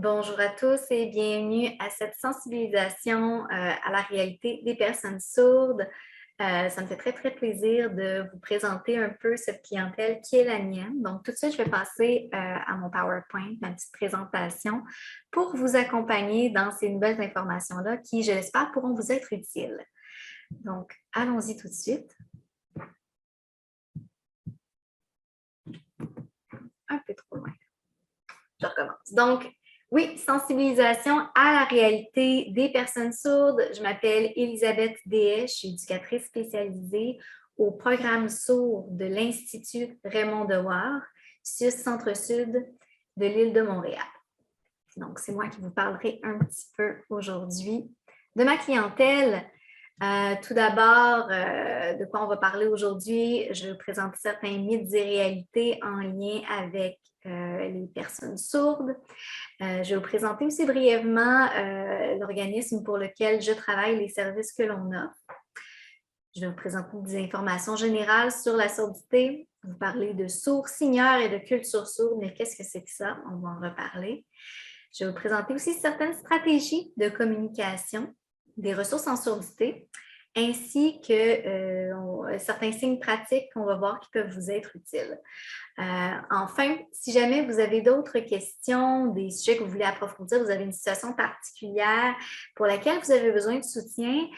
Bonjour à tous et bienvenue à cette sensibilisation à la réalité des personnes sourdes. Ça me fait très plaisir de vous présenter un peu cette clientèle qui est la mienne. Donc, tout de suite, je vais passer à mon PowerPoint, ma petite présentation, pour vous accompagner dans ces nouvelles informations-là qui, je l'espère, pourront vous être utiles. Donc, allons-y tout de suite. Un peu trop loin. Je recommence. Donc, oui, sensibilisation à la réalité des personnes sourdes. Je m'appelle Elisabeth Déhay, je suis éducatrice spécialisée au programme sourd de l'Institut Raymond Dewar, Centre-Sud de l'île de Montréal. Donc, c'est moi qui vous parlerai un petit peu aujourd'hui de ma clientèle. Tout d'abord, de quoi on va parler aujourd'hui? Je vais vous présenter certains mythes et réalités en lien avec les personnes sourdes. Je vais vous présenter aussi brièvement l'organisme pour lequel je travaille, les services que l'on offre. Je vais vous présenter des informations générales sur la surdité, vous parler de sourds seigneurs et de culture sourde, mais qu'est-ce que c'est que ça? On va en reparler. Je vais vous présenter aussi certaines stratégies de communication, des ressources en surdité, ainsi que certains signes pratiques qu'on va voir qui peuvent vous être utiles. Enfin, si jamais vous avez d'autres questions, des sujets que vous voulez approfondir, vous avez une situation particulière pour laquelle vous avez besoin de soutien,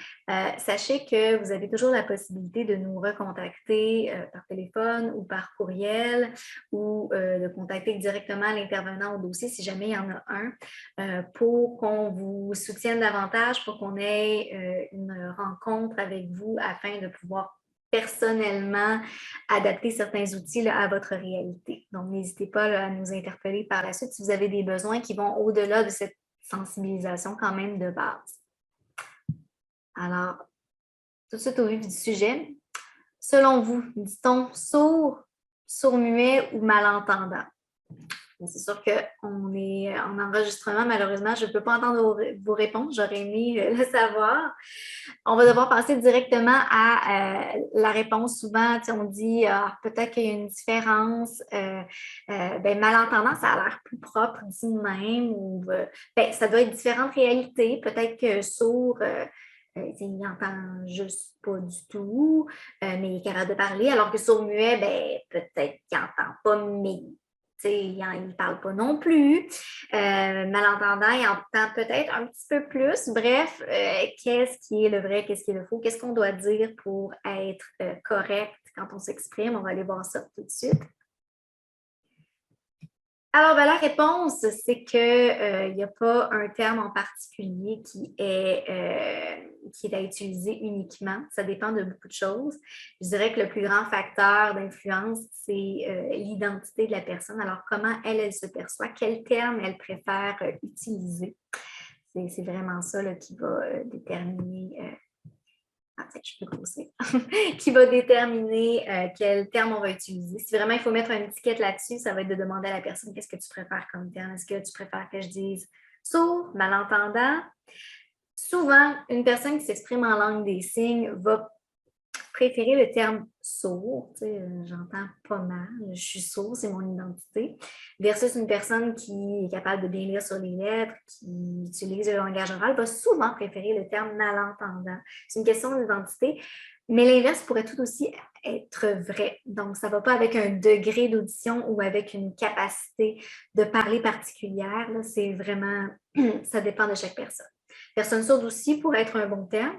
sachez que vous avez toujours la possibilité de nous recontacter par téléphone ou par courriel ou de contacter directement l'intervenant au dossier si jamais il y en a un pour qu'on vous soutienne davantage, pour qu'on ait une rencontre avec vous afin de pouvoir personnellement adapter certains outils là, à votre réalité. Donc, n'hésitez pas là, à nous interpeller par la suite si vous avez des besoins qui vont au-delà de cette sensibilisation quand même de base. Alors, tout de suite au vif du sujet. Selon vous, dit-on sourd, sourd-muet ou malentendant? C'est sûr qu'on est en enregistrement, malheureusement, je ne peux pas entendre vos réponses, j'aurais aimé le savoir. On va devoir passer directement à la réponse. Souvent, on dit peut-être qu'il y a une différence. Malentendant, ça a l'air plus propre, dit de même. Ou, ça doit être différentes réalités. Peut-être que sourd, il n'entend juste pas du tout, mais il est capable de parler. Alors que sourd-muet, peut-être qu'il n'entend pas, mais il ne parle pas non plus. Malentendant, il entend peut-être un petit peu plus. Bref, qu'est-ce qui est le vrai, qu'est-ce qui est le faux? Qu'est-ce qu'on doit dire pour être correct quand on s'exprime? On va aller voir ça tout de suite. Alors, la réponse, c'est qu'il n'y a pas un terme en particulier qui est à utiliser uniquement. Ça dépend de beaucoup de choses. Je dirais que le plus grand facteur d'influence, c'est l'identité de la personne. Alors, comment elle se perçoit, quel terme elle préfère utiliser. C'est vraiment ça là, qui va déterminer... je peux pousser, qui va déterminer quel terme on va utiliser. Si vraiment il faut mettre une étiquette là-dessus, ça va être de demander à la personne qu'est-ce que tu préfères comme terme. Est-ce que tu préfères que je dise sourd, malentendant? Souvent, une personne qui s'exprime en langue des signes va préférer le terme sourd, j'entends pas mal, je suis sourd, c'est mon identité, versus une personne qui est capable de bien lire sur les lettres, qui utilise le langage oral, va souvent préférer le terme malentendant. C'est une question d'identité, mais l'inverse pourrait tout aussi être vrai. Donc, ça ne va pas avec un degré d'audition ou avec une capacité de parler particulière. C'est vraiment, ça dépend de chaque personne. Personne sourde aussi pourrait être un bon terme.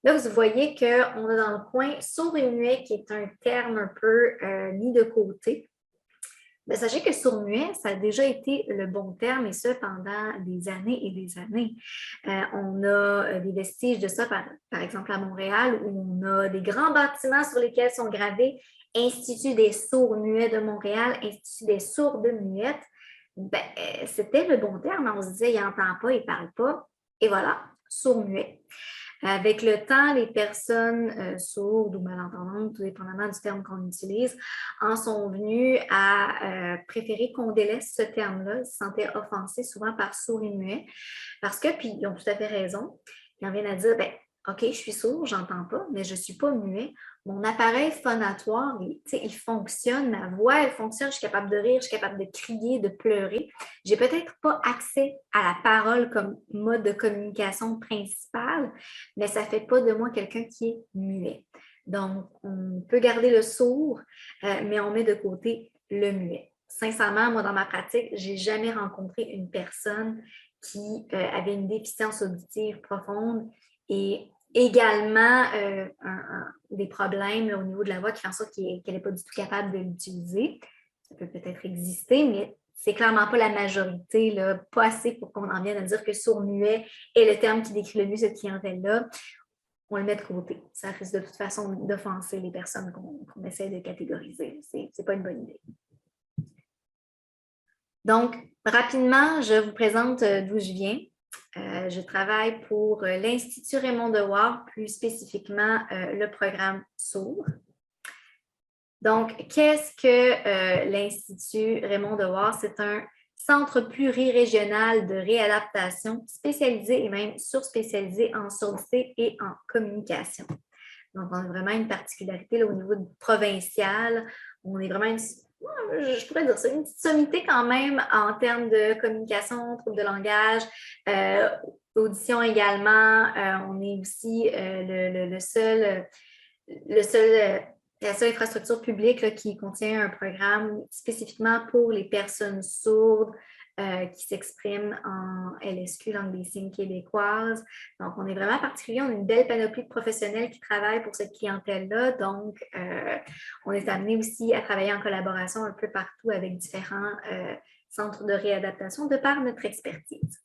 Là, vous voyez qu'on a dans le coin sourd et muet qui est un terme un peu mis de côté. Mais sachez que sourd-muet, ça a déjà été le bon terme et ça pendant des années et des années. On a des vestiges de ça, par exemple à Montréal, où on a des grands bâtiments sur lesquels sont gravés Institut des sourds-muets de Montréal, Institut des sourdes-muettes. C'était le bon terme. On se disait, il n'entend pas, il ne parle pas. Et voilà, sourd-muet. Avec le temps, les personnes sourdes ou malentendantes, tout dépendamment du terme qu'on utilise, en sont venues à préférer qu'on délaisse ce terme-là. Ils se sentaient offensés souvent par sourd et muet. Parce que, puis ils ont tout à fait raison, ils en viennent à dire, OK, je suis sourd, j'entends pas, mais je ne suis pas muet. mon appareil phonatoire, il fonctionne, ma voix, elle fonctionne, je suis capable de rire, je suis capable de crier, de pleurer. Je n'ai peut-être pas accès à la parole comme mode de communication principal, mais ça ne fait pas de moi quelqu'un qui est muet. Donc, on peut garder le sourd, mais on met de côté le muet. Sincèrement, moi, dans ma pratique, je n'ai jamais rencontré une personne qui avait une déficience auditive profonde et également des problèmes au niveau de la voix qui font en sorte qu'elle n'est pas du tout capable de l'utiliser. Ça peut peut-être exister, mais c'est clairement pas la majorité, là, pas assez pour qu'on en vienne à dire que sourd-muet est le terme qui décrit le mieux cette clientèle-là. On le met de côté. Ça risque de toute façon d'offenser les personnes qu'on essaie de catégoriser. C'est pas une bonne idée. Donc, rapidement, je vous présente d'où je viens. Je travaille pour l'Institut Raymond Dewar, plus spécifiquement le programme SOUR. Donc, qu'est-ce que l'Institut Raymond Dewar? C'est un centre plurirégional de réadaptation spécialisé et même surspécialisé en surdité et en communication. Donc, on a vraiment une particularité là, au niveau provincial. On est vraiment je pourrais dire ça, une petite sommité quand même en termes de communication, troubles de langage, audition également. On est aussi la seule infrastructure publique là, qui contient un programme spécifiquement pour les personnes sourdes qui s'expriment en LSQ, langue des signes québécoise. Donc, on est vraiment particulier. On a une belle panoplie de professionnels qui travaillent pour cette clientèle-là. Donc, on est amené aussi à travailler en collaboration un peu partout avec différents centres de réadaptation de par notre expertise.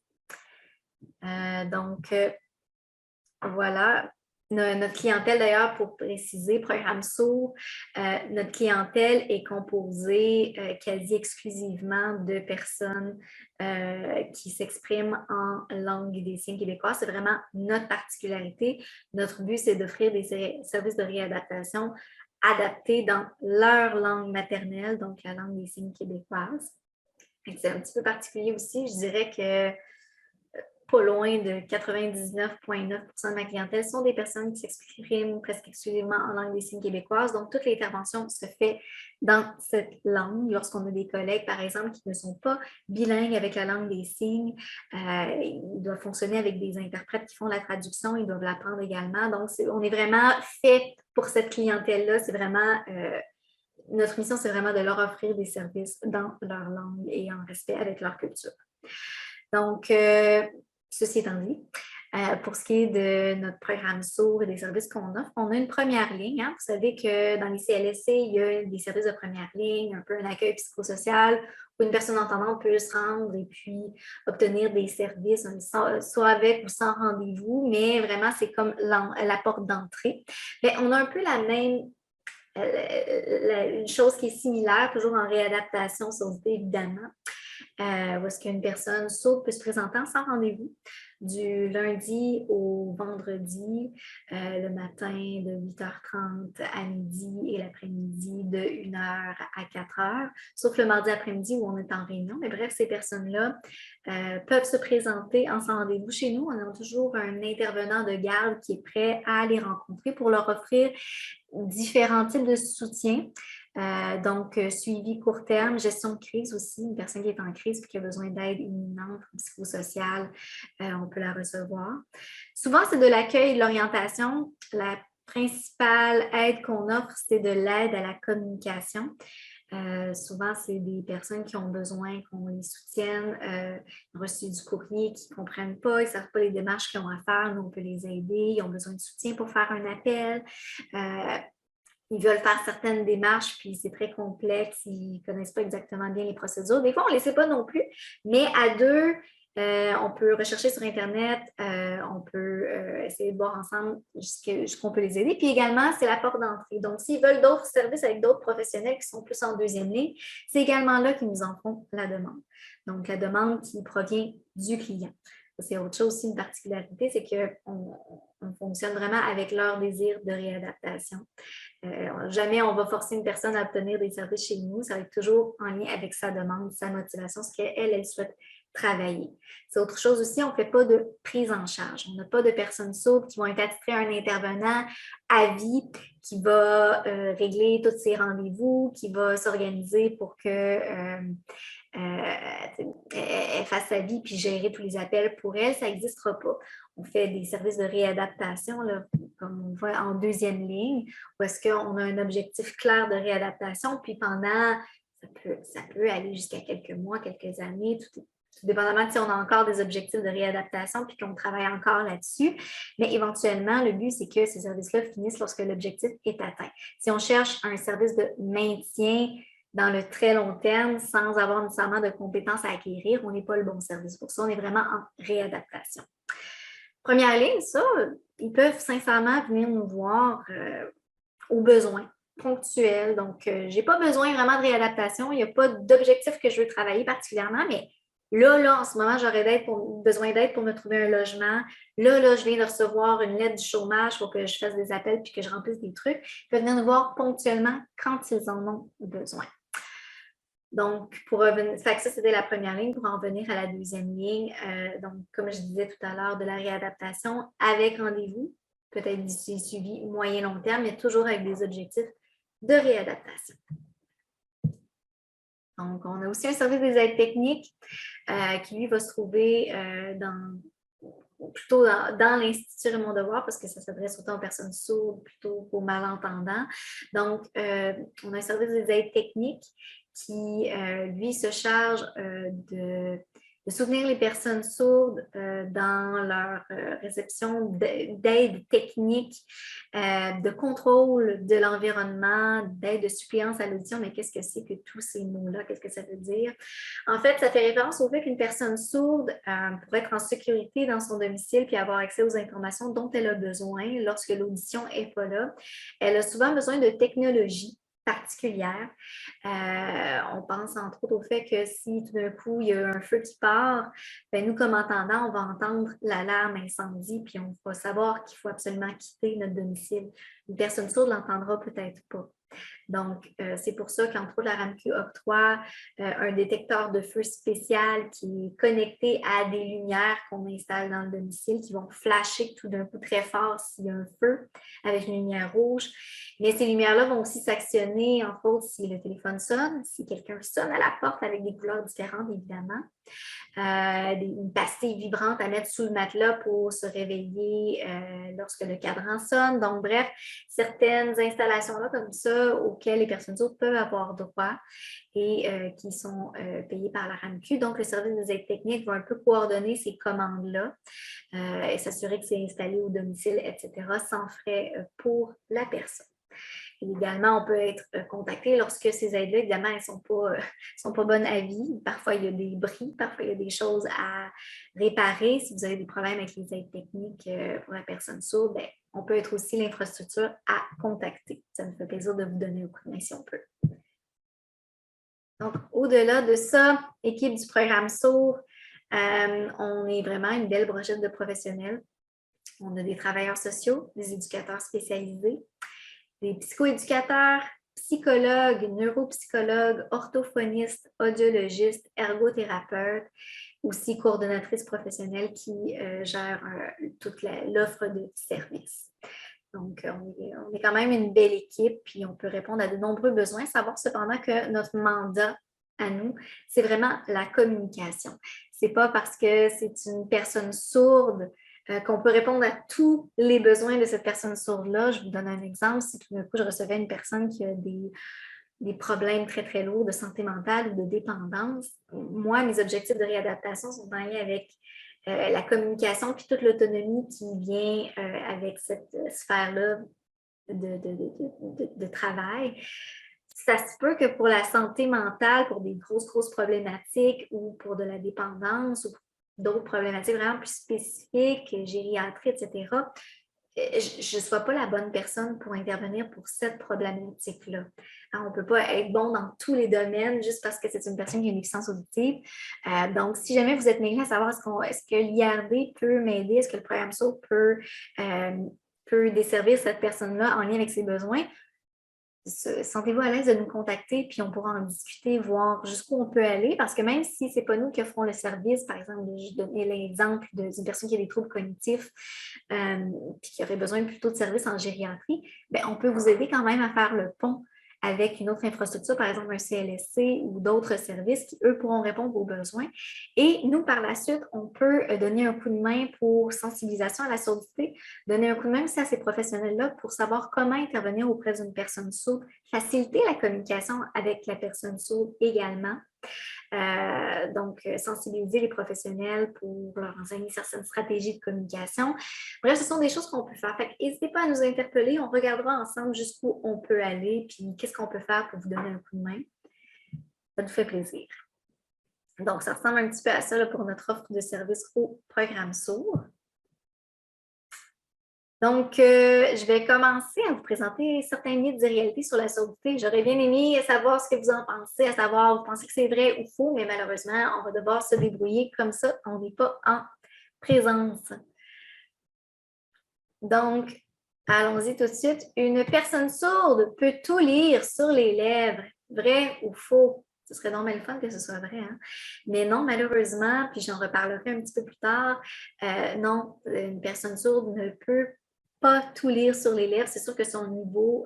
Voilà. Notre clientèle, d'ailleurs, pour préciser, programme SOUR, notre clientèle est composée quasi exclusivement de personnes qui s'expriment en langue des signes québécois. C'est vraiment notre particularité. Notre but, c'est d'offrir des services de réadaptation adaptés dans leur langue maternelle, donc la langue des signes québécoise. C'est un petit peu particulier aussi. Je dirais que pas loin de 99,9% de ma clientèle sont des personnes qui s'expriment presque exclusivement en langue des signes québécoise. Donc, toute l'intervention se fait dans cette langue. Lorsqu'on a des collègues, par exemple, qui ne sont pas bilingues avec la langue des signes, ils doivent fonctionner avec des interprètes qui font la traduction, ils doivent l'apprendre également. Donc, on est vraiment fait pour cette clientèle-là. C'est vraiment... notre mission, c'est vraiment de leur offrir des services dans leur langue et en respect avec leur culture. Donc, ceci étant dit, pour ce qui est de notre programme SOUR et des services qu'on offre, on a une première ligne. Hein. Vous savez que dans les CLSC, il y a des services de première ligne, un peu un accueil psychosocial où une personne entendante peut se rendre et puis obtenir des services, soit avec ou sans rendez-vous, mais vraiment, c'est comme la porte d'entrée. Mais on a un peu la même une chose qui est similaire, toujours en réadaptation, surdité évidemment, où est-ce qu'une personne sourde peut se présenter sans rendez-vous du lundi au vendredi, le matin de 8h30 à midi et l'après-midi de 1h à 4h, sauf le mardi après-midi où on est en réunion. Mais bref, ces personnes-là peuvent se présenter en sans rendez-vous chez nous. On a toujours un intervenant de garde qui est prêt à les rencontrer pour leur offrir différents types de soutien. Donc, suivi court terme, gestion de crise aussi, une personne qui est en crise et qui a besoin d'aide imminente, psychosociale, on peut la recevoir. Souvent, c'est de l'accueil et de l'orientation. La principale aide qu'on offre, c'est de l'aide à la communication. Souvent, c'est des personnes qui ont besoin qu'on les soutienne, ils ont reçu du courrier, qui ne comprennent pas, ils ne savent pas les démarches qu'ils ont à faire, nous, on peut les aider, ils ont besoin de soutien pour faire un appel. Ils veulent faire certaines démarches, puis c'est très complexe, ils ne connaissent pas exactement bien les procédures. Des fois, on ne les sait pas non plus, mais à deux, on peut rechercher sur Internet, on peut essayer de voir ensemble jusqu'où on peut les aider. Puis également, c'est la porte d'entrée. Donc, s'ils veulent d'autres services avec d'autres professionnels qui sont plus en deuxième ligne, c'est également là qu'ils nous en font la demande. Donc, la demande qui provient du client. C'est autre chose aussi, une particularité, c'est qu'on fonctionne vraiment avec leur désir de réadaptation. Jamais on va forcer une personne à obtenir des services chez nous. Ça va être toujours en lien avec sa demande, sa motivation, ce qu'elle souhaite travailler. C'est autre chose aussi, on ne fait pas de prise en charge. On n'a pas de personnes sourdes qui vont être attitrées à un intervenant à vie qui va régler tous ses rendez-vous, qui va s'organiser pour que elle fasse sa vie puis gérer tous les appels pour elle. Ça n'existera pas. On fait des services de réadaptation, là, comme on voit en deuxième ligne, où est-ce qu'on a un objectif clair de réadaptation, puis pendant, ça peut aller jusqu'à quelques mois, quelques années, tout dépendamment de si on a encore des objectifs de réadaptation puis qu'on travaille encore là-dessus. Mais éventuellement, le but, c'est que ces services-là finissent lorsque l'objectif est atteint. Si on cherche un service de maintien dans le très long terme sans avoir nécessairement de compétences à acquérir, on n'est pas le bon service pour ça. On est vraiment en réadaptation. Première ligne, ça, ils peuvent sincèrement venir nous voir aux besoins ponctuels. Donc, je n'ai pas besoin vraiment de réadaptation. Il n'y a pas d'objectif que je veux travailler particulièrement, mais là, en ce moment, j'aurais besoin d'aide pour me trouver un logement. Là, je viens de recevoir une lettre du chômage pour que je fasse des appels puis que je remplisse des trucs. Ils peuvent venir nous voir ponctuellement quand ils en ont besoin. Donc, pour revenir, ça c'était la première ligne. Pour en venir à la deuxième ligne, donc, comme je disais tout à l'heure, de la réadaptation avec rendez-vous, peut-être suivi moyen-long terme, mais toujours avec des objectifs de réadaptation. Donc, on a aussi un service des aides techniques qui, lui, va se trouver plutôt dans l'Institut Raymond Devoir parce que ça s'adresse autant aux personnes sourdes plutôt qu'aux malentendants. Donc, on a un service des aides techniques qui, lui, se charge de soutenir les personnes sourdes dans leur réception d'aide technique, de contrôle de l'environnement, d'aide de suppléance à l'audition. Mais qu'est-ce que c'est que tous ces mots-là? Qu'est-ce que ça veut dire? En fait, ça fait référence au fait qu'une personne sourde pourrait être en sécurité dans son domicile puis avoir accès aux informations dont elle a besoin lorsque l'audition n'est pas là. Elle a souvent besoin de technologie particulière. On pense entre autres au fait que si tout d'un coup il y a un feu qui part, bien, nous comme entendants, on va entendre l'alarme incendie puis on va savoir qu'il faut absolument quitter notre domicile. Une personne sourde ne l'entendra peut-être pas. Donc, c'est pour ça qu'entre autres, la RAMQ octroie un détecteur de feu spécial qui est connecté à des lumières qu'on installe dans le domicile qui vont flasher tout d'un coup très fort s'il y a un feu avec une lumière rouge. Mais ces lumières-là vont aussi s'actionner, entre autres, si le téléphone sonne, si quelqu'un sonne à la porte avec des couleurs différentes, évidemment. Une pastille vibrante à mettre sous le matelas pour se réveiller lorsque le cadran sonne. Donc, bref, certaines installations-là comme ça auxquelles les personnes sourdes peuvent avoir droit et qui sont payées par la RAMQ. Donc, le service des aides techniques va un peu coordonner ces commandes-là et s'assurer que c'est installé au domicile, etc., sans frais pour la personne. Et également, on peut être contacté lorsque ces aides-là, évidemment, elles ne sont pas bonnes à vie. Parfois, il y a des bris, parfois, il y a des choses à réparer. Si vous avez des problèmes avec les aides techniques pour la personne sourde, bien, on peut être aussi l'infrastructure à contacter. Ça me fait plaisir de vous donner un coup de main si on peut. Donc, au-delà de ça, équipe du programme sourd, on est vraiment une belle brochette de professionnels. On a des travailleurs sociaux, des éducateurs spécialisés, des psychoéducateurs, psychologues, neuropsychologues, orthophonistes, audiologistes, ergothérapeutes, aussi coordonnatrices professionnelles qui gèrent toute l'offre de services. Donc, on est quand même une belle équipe, puis on peut répondre à de nombreux besoins. Savoir cependant que notre mandat à nous, c'est vraiment la communication. Ce n'est pas parce que c'est une personne sourde qu'on peut répondre à tous les besoins de cette personne sourde-là. Je vous donne un exemple. Si tout d'un coup, je recevais une personne qui a des problèmes très, très lourds de santé mentale ou de dépendance, moi, mes objectifs de réadaptation sont en lien avec la communication puis toute l'autonomie qui vient avec cette sphère-là de travail. Ça se peut que pour la santé mentale, pour des grosses problématiques ou pour de la dépendance ou d'autres problématiques vraiment plus spécifiques, gériatrie, etc., je ne sois pas la bonne personne pour intervenir pour cette problématique-là. On ne peut pas être bon dans tous les domaines juste parce que c'est une personne qui a une déficience auditive. Donc, si jamais vous êtes mêlé à savoir est-ce que l'IRD peut m'aider, est-ce que le programme SOUR peut desservir cette personne-là en lien avec ses besoins, sentez-vous à l'aise de nous contacter, puis on pourra en discuter, voir jusqu'où on peut aller, parce que même si ce n'est pas nous qui offrons le service, par exemple, je donnais l'exemple d'une personne qui a des troubles cognitifs, puis qui aurait besoin plutôt de services en gériatrie, bien, on peut vous aider quand même à faire le pont avec une autre infrastructure, par exemple un CLSC ou d'autres services qui, eux, pourront répondre aux besoins. Et nous, par la suite, on peut donner un coup de main pour sensibilisation à la surdité, donner un coup de main aussi à ces professionnels-là pour savoir comment intervenir auprès d'une personne sourde, faciliter la communication avec la personne sourde également. Donc, sensibiliser les professionnels pour leur enseigner certaines stratégies de communication. Bref, ce sont des choses qu'on peut faire. N'hésitez pas à nous interpeller. On regardera ensemble jusqu'où on peut aller, puis qu'est-ce qu'on peut faire pour vous donner un coup de main. Ça nous fait plaisir. Donc, ça ressemble un petit peu à ça là, pour notre offre de service au programme sourd. Donc, je vais commencer à vous présenter certains mythes et réalités sur la surdité. J'aurais bien aimé savoir ce que vous en pensez, à savoir, vous pensez que c'est vrai ou faux, mais malheureusement, on va devoir se débrouiller comme ça. On n'est pas en présence. Donc, allons-y tout de suite. Une personne sourde peut tout lire sur les lèvres. Vrai ou faux? Ce serait normal fun que ce soit vrai, hein? Mais non, malheureusement, puis j'en reparlerai un petit peu plus tard, non, une personne sourde ne peut pas tout lire sur les lèvres. C'est sûr que son niveau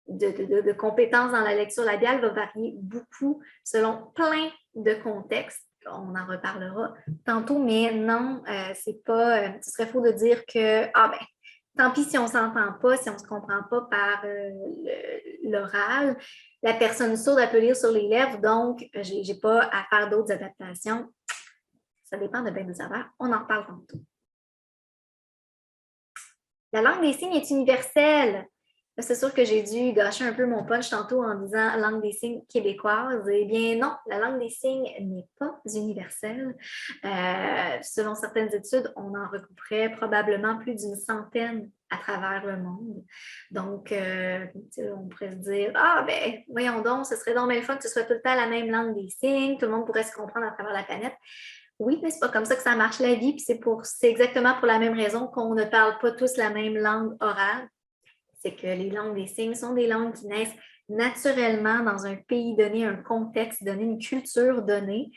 de compétences dans la lecture labiale va varier beaucoup selon plein de contextes. On en reparlera tantôt, mais non, c'est pas. Ce serait faux de dire que tant pis si on ne s'entend pas, si on ne se comprend pas par l'oral. La personne sourde, elle peut lire sur les lèvres, donc je n'ai pas à faire d'autres adaptations. Ça dépend de bien des affaires. On en reparle tantôt. La langue des signes est universelle. C'est sûr que j'ai dû gâcher un peu mon punch tantôt en disant langue des signes québécoise. Eh bien non, la langue des signes n'est pas universelle. Selon certaines études, on en recouperait probablement plus d'une centaine à travers le monde. Donc, on pourrait se dire, voyons donc, ce serait donc bien le fun que ce soit tout le temps la même langue des signes, tout le monde pourrait se comprendre à travers la planète. Oui, mais c'est pas comme ça que ça marche la vie, puis c'est exactement pour la même raison qu'on ne parle pas tous la même langue orale. C'est que les langues des signes sont des langues qui naissent naturellement dans un pays donné, un contexte donné, une culture donnée,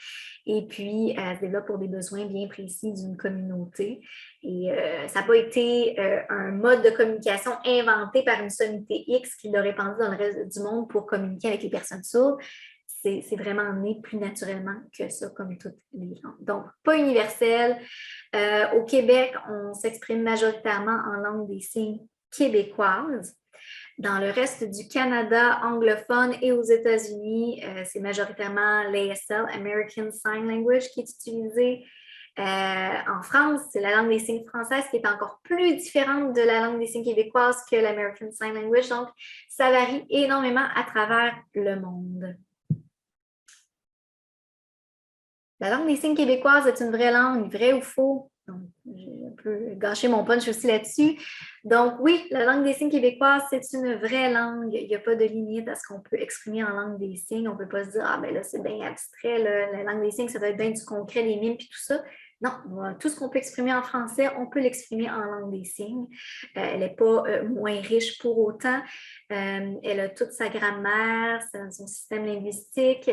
et puis elles se développent pour des besoins bien précis d'une communauté. Et ça n'a pas été un mode de communication inventé par une sommité X qui l'a répandu dans le reste du monde pour communiquer avec les personnes sourdes. C'est vraiment né plus naturellement que ça, comme toutes les langues. Donc, pas universel. Au Québec, on s'exprime majoritairement en langue des signes québécoise. Dans le reste du Canada anglophone et aux États-Unis, c'est majoritairement l'ASL, American Sign Language, qui est utilisé. En France, c'est la langue des signes française qui est encore plus différente de la langue des signes québécoise que l'American Sign Language. Donc, ça varie énormément à travers le monde. La langue des signes québécoise est une vraie langue, vrai ou faux? Donc, j'ai un peu gâché mon punch aussi là-dessus. Donc, oui, la langue des signes québécoise, c'est une vraie langue. Il n'y a pas de limite à ce qu'on peut exprimer en langue des signes. On ne peut pas se dire, là, c'est bien abstrait, là. La langue des signes, ça doit être bien du concret, les mimes, puis tout ça. Non, tout ce qu'on peut exprimer en français, on peut l'exprimer en langue des signes. Elle n'est pas moins riche pour autant. Elle a toute sa grammaire, son système linguistique.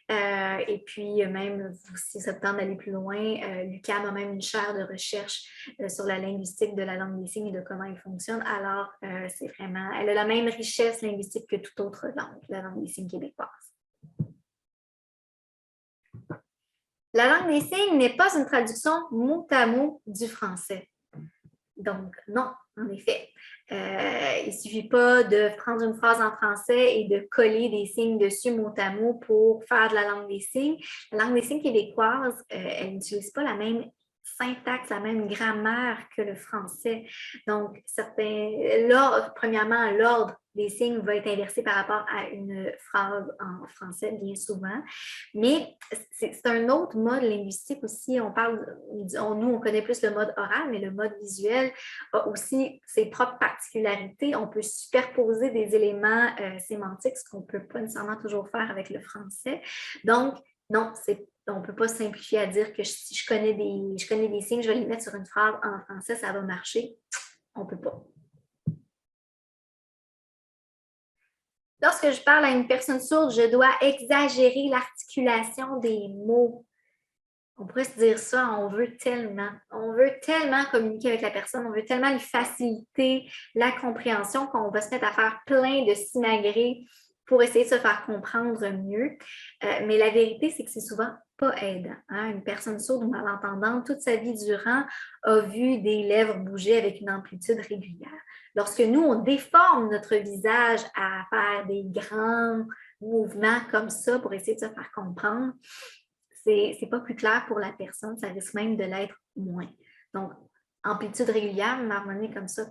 Et puis, même si ça te tente d'aller plus loin, l'UQAM a même une chaire de recherche sur la linguistique de la langue des signes et de comment elle fonctionne. Alors, c'est vraiment, elle a la même richesse linguistique que toute autre langue, la langue des signes québécoise. La langue des signes n'est pas une traduction mot à mot du français. Donc, non, en effet. Il ne suffit pas de prendre une phrase en français et de coller des signes dessus mot à mot pour faire de la langue des signes. La langue des signes québécoise, elle n'utilise pas la même syntaxe, la même grammaire que le français. Donc, premièrement, l'ordre des signes va être inversé par rapport à une phrase en français, bien souvent. Mais c'est un autre mode linguistique aussi. Nous, on connaît plus le mode oral, mais le mode visuel a aussi ses propres particularités. On peut superposer des éléments sémantiques, ce qu'on ne peut pas nécessairement toujours faire avec le français. Donc, non, on ne peut pas simplifier à dire que si je connais des signes, je vais les mettre sur une phrase en français, ça va marcher. On ne peut pas. Lorsque je parle à une personne sourde, je dois exagérer l'articulation des mots. On pourrait se dire ça, on veut tellement communiquer avec la personne, on veut tellement lui faciliter la compréhension qu'on va se mettre à faire plein de simagrées pour essayer de se faire comprendre mieux. Mais la vérité, c'est que c'est souvent pas aidant. Hein? Une personne sourde ou malentendante, toute sa vie durant, a vu des lèvres bouger avec une amplitude régulière. Lorsque nous, on déforme notre visage à faire des grands mouvements comme ça pour essayer de se faire comprendre, c'est pas plus clair pour la personne, ça risque même de l'être moins. Donc, amplitude régulière, marmonner comme ça,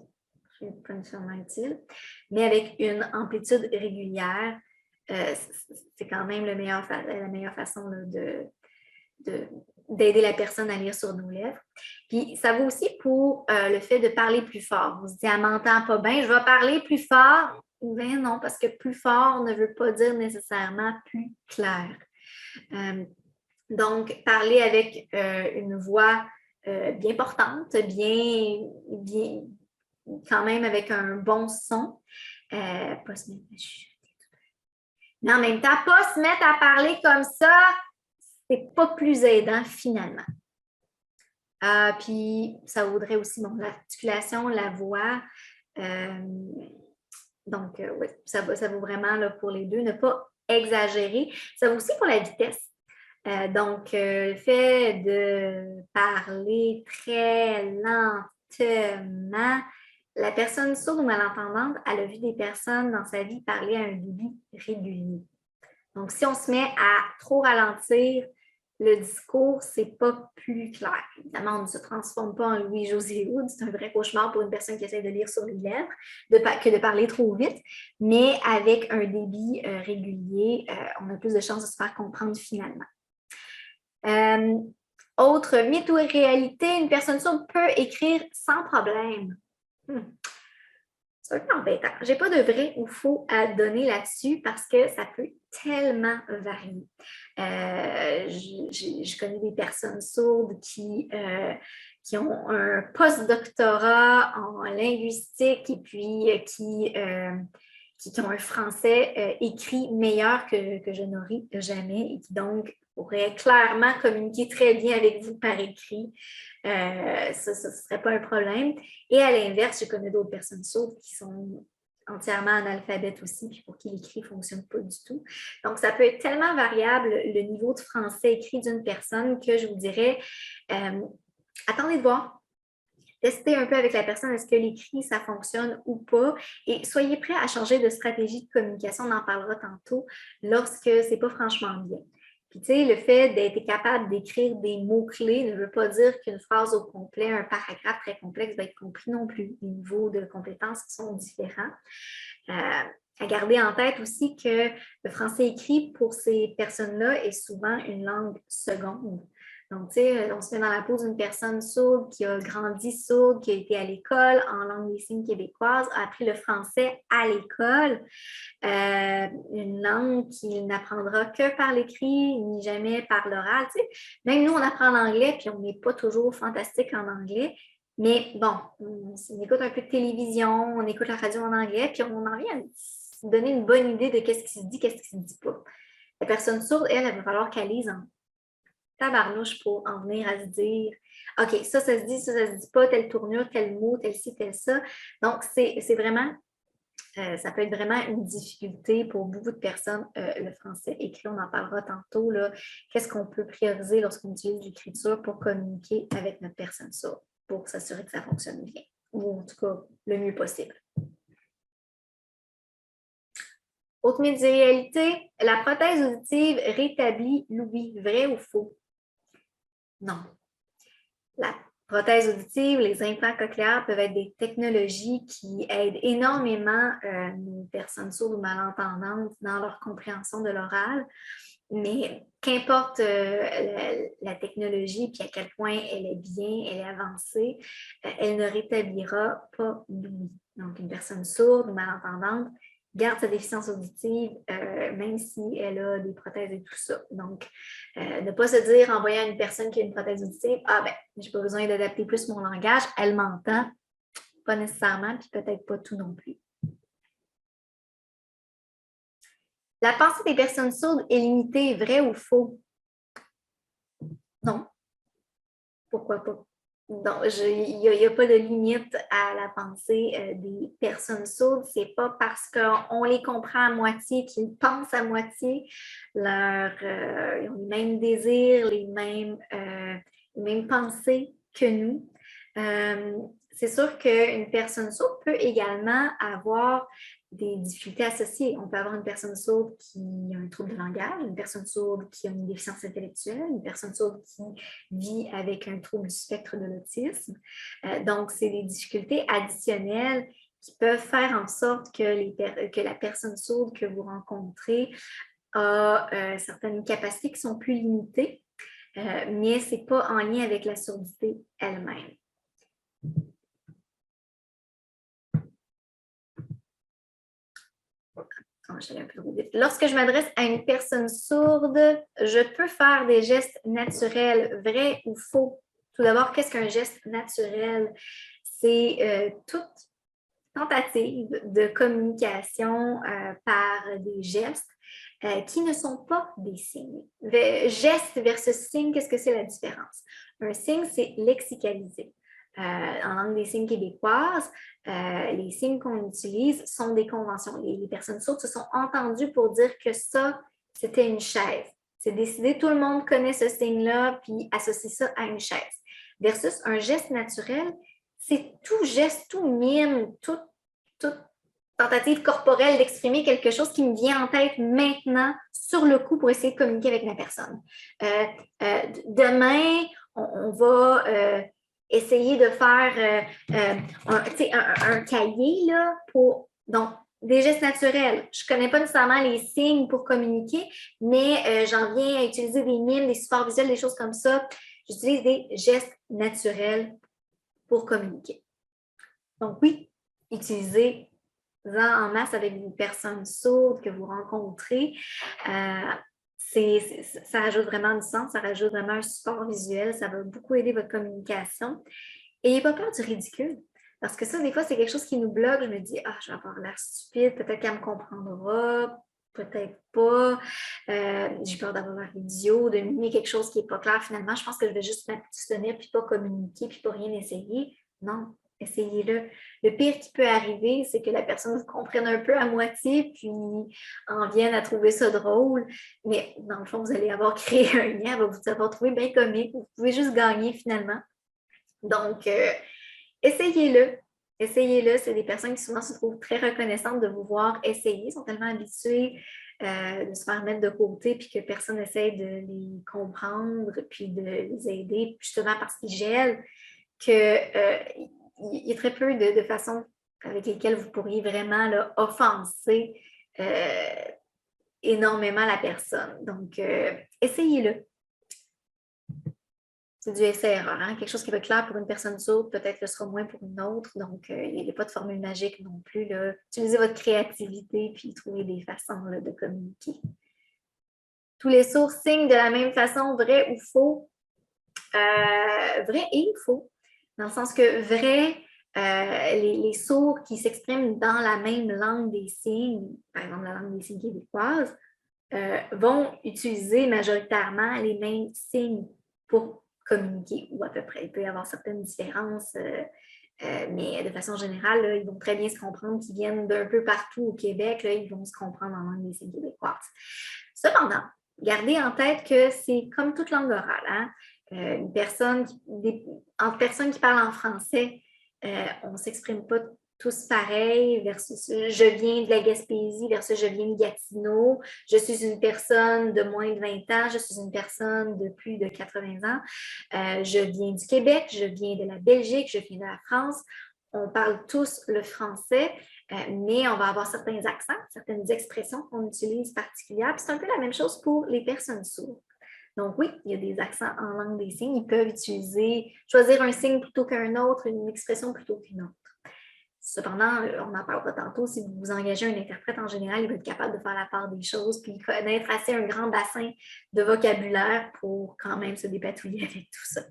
c'est pas nécessairement utile, mais avec une amplitude régulière, c'est quand même la meilleure façon là, d'aider la personne à lire sur nos lèvres. Puis, ça vaut aussi pour le fait de parler plus fort. On se dit, elle m'entend pas bien, je vais parler plus fort. Ben non, parce que plus fort ne veut pas dire nécessairement plus clair. Donc, parler avec une voix bien portante, bien, quand même avec un bon son. Pas se mettre à chuchoter. Mais en même temps, pas se mettre à parler comme ça, c'est pas plus aidant finalement. Puis, ça vaudrait aussi l'articulation, la voix. Donc, oui, ça vaut vraiment là, pour les deux. Ne pas exagérer. Ça vaut aussi pour la vitesse. Donc, le fait de parler très lentement, la personne sourde ou malentendante, elle a vu des personnes dans sa vie parler à un débit régulier. Donc, si on se met à trop ralentir le discours, c'est pas plus clair. Évidemment, on ne se transforme pas en Louis-José Hood. C'est un vrai cauchemar pour une personne qui essaie de lire sur les lèvres que de parler trop vite. Mais avec un débit régulier, on a plus de chances de se faire comprendre finalement. Autre mythe ou réalité, une personne sourde peut écrire sans problème. C'est un peu embêtant. Je n'ai pas de vrai ou faux à donner là-dessus parce que ça peut tellement varier. Je connais des personnes sourdes qui ont un post-doctorat en linguistique et puis qui ont un français écrit meilleur que je n'aurais jamais et qui donc pourraient clairement communiquer très bien avec vous par écrit. Ça ne serait pas un problème. Et à l'inverse, je connais d'autres personnes sourdes qui sont entièrement analphabètes aussi, puis pour qui l'écrit ne fonctionne pas du tout. Donc, ça peut être tellement variable le niveau de français écrit d'une personne que je vous dirais, attendez de voir. Testez un peu avec la personne, est-ce que l'écrit, ça fonctionne ou pas? Et soyez prêts à changer de stratégie de communication, on en parlera tantôt, lorsque ce n'est pas franchement bien. Puis, tu sais, le fait d'être capable d'écrire des mots-clés ne veut pas dire qu'une phrase au complet, un paragraphe très complexe va être compris non plus. Les niveaux de compétences sont différents. À garder en tête aussi que le français écrit pour ces personnes-là est souvent une langue seconde. Donc, tu sais, on se met dans la peau d'une personne sourde qui a grandi sourde, qui a été à l'école en langue des signes québécoise, a appris le français à l'école, une langue qu'il n'apprendra que par l'écrit, ni jamais par l'oral. Tu sais. Même nous, on apprend l'anglais, puis on n'est pas toujours fantastique en anglais. Mais bon, on écoute un peu de télévision, on écoute la radio en anglais, puis on en vient à se donner une bonne idée de qu'est-ce qui se dit, qu'est-ce qui se dit pas. La personne sourde, elle va falloir qu'elle lise en tabarnouche pour en venir à se dire OK, ça se dit, ça se dit pas, telle tournure, tel mot, tel ci, tel ça. Donc, c'est vraiment, ça peut être vraiment une difficulté pour beaucoup de personnes, le français écrit, on en parlera tantôt. Qu'est-ce qu'on peut prioriser lorsqu'on utilise l'écriture pour communiquer avec notre personne sourde, pour s'assurer que ça fonctionne bien, ou en tout cas le mieux possible. Autre mythe de réalité, la prothèse auditive rétablit l'ouïe, vrai ou faux? Non. La prothèse auditive, les implants cochléaires peuvent être des technologies qui aident énormément nos personnes sourdes ou malentendantes dans leur compréhension de l'oral. Mais qu'importe la technologie puis à quel point elle est bien, elle est avancée, elle ne rétablira pas l'ouïe. Donc, une personne sourde ou malentendante garde sa déficience auditive, même si elle a des prothèses et tout ça. Donc, ne pas se dire en voyant une personne qui a une prothèse auditive, ah ben, j'ai pas besoin d'adapter plus mon langage, elle m'entend, pas nécessairement, puis peut-être pas tout non plus. La pensée des personnes sourdes est limitée, vrai ou faux? Non. Pourquoi pas? Non, il n'y a, pas de limite à la pensée des personnes sourdes. C'est pas parce qu'on les comprend à moitié qu'ils pensent à moitié. Ils ont les mêmes désirs, les mêmes pensées que nous. C'est sûr qu'une personne sourde peut également avoir des difficultés associées. On peut avoir une personne sourde qui a un trouble de langage, une personne sourde qui a une déficience intellectuelle, une personne sourde qui vit avec un trouble du spectre de l'autisme. Donc, c'est des difficultés additionnelles qui peuvent faire en sorte que la personne sourde que vous rencontrez a certaines capacités qui sont plus limitées, mais ce n'est pas en lien avec la surdité elle-même. Lorsque je m'adresse à une personne sourde, je peux faire des gestes naturels, vrais ou faux. Tout d'abord, qu'est-ce qu'un geste naturel? C'est toute tentative de communication par des gestes qui ne sont pas des signes. Geste versus signe, qu'est-ce que c'est la différence? Un signe, c'est lexicalisé. En langue des signes québécoise, les signes qu'on utilise sont des conventions. Les personnes sourdes se sont entendues pour dire que ça, c'était une chaise. C'est décidé, tout le monde connaît ce signe-là, puis associe ça à une chaise. Versus un geste naturel, c'est tout geste, tout mime, toute tentative corporelle d'exprimer quelque chose qui me vient en tête maintenant, sur le coup, pour essayer de communiquer avec la personne. Demain, on va essayer de faire un cahier là, pour... Donc, des gestes naturels. Je ne connais pas nécessairement les signes pour communiquer, mais j'en viens à utiliser des mimes, des supports visuels, des choses comme ça. J'utilise des gestes naturels pour communiquer. Donc oui, utilisez-en en masse avec des personnes sourdes que vous rencontrez. Ça rajoute vraiment du sens, ça rajoute vraiment un support visuel, ça va beaucoup aider votre communication. Et n'ayez pas peur du ridicule. Parce que ça, des fois, c'est quelque chose qui nous bloque. Je me dis, je vais avoir l'air stupide, peut-être qu'elle me comprendra, peut-être pas. J'ai peur d'avoir l'air idiot, de mimer quelque chose qui n'est pas clair. Finalement, je pense que je vais juste m'abstenir, puis pas communiquer, puis pas rien essayer. Non, essayez-le. Le pire qui peut arriver, c'est que la personne vous comprenne un peu à moitié, puis en vienne à trouver ça drôle. Mais dans le fond, vous allez avoir créé un lien, elle va vous avoir trouvé bien comique. Vous pouvez juste gagner finalement. Donc, essayez-le. Essayez-le. C'est des personnes qui souvent se trouvent très reconnaissantes de vous voir essayer. Ils sont tellement habitués de se faire mettre de côté puis que personne n'essaie de les comprendre puis de les aider justement parce qu'ils gèlent qu'il y a très peu de façons avec lesquelles vous pourriez vraiment là, offenser énormément la personne. Donc, essayez-le. C'est du essai-erreur, hein? Quelque chose qui va être clair pour une personne sourde, peut-être le sera moins pour une autre. Donc, il n'y a pas de formule magique non plus. Là. Utilisez votre créativité puis trouvez des façons là, de communiquer. Tous les sourds signent de la même façon, vrai ou faux? Vrai et faux. Dans le sens que vrai, les sourds qui s'expriment dans la même langue des signes, par exemple la langue des signes québécoise, vont utiliser majoritairement les mêmes signes pour communiquer, ou à peu près. Il peut y avoir certaines différences, mais de façon générale, là, ils vont très bien se comprendre, qu'ils viennent d'un peu partout au Québec, là, ils vont se comprendre en langue des signes québécoise. Cependant, gardez en tête que c'est comme toute langue orale. Hein? Entre personnes qui parlent en français, on ne s'exprime pas tous pareils versus je viens de la Gaspésie versus je viens de Gatineau, je suis une personne de moins de 20 ans, je suis une personne de plus de 80 ans, je viens du Québec, je viens de la Belgique, je viens de la France. On parle tous le français, mais on va avoir certains accents, certaines expressions qu'on utilise particulières. C'est un peu la même chose pour les personnes sourdes. Donc oui, il y a des accents en langue des signes. Ils peuvent choisir un signe plutôt qu'un autre, une expression plutôt qu'une autre. Cependant, on en parlera tantôt, si vous vous engagez un interprète, en général, il va être capable de faire la part des choses puis connaître assez un grand bassin de vocabulaire pour quand même se dépatouiller avec tout ça.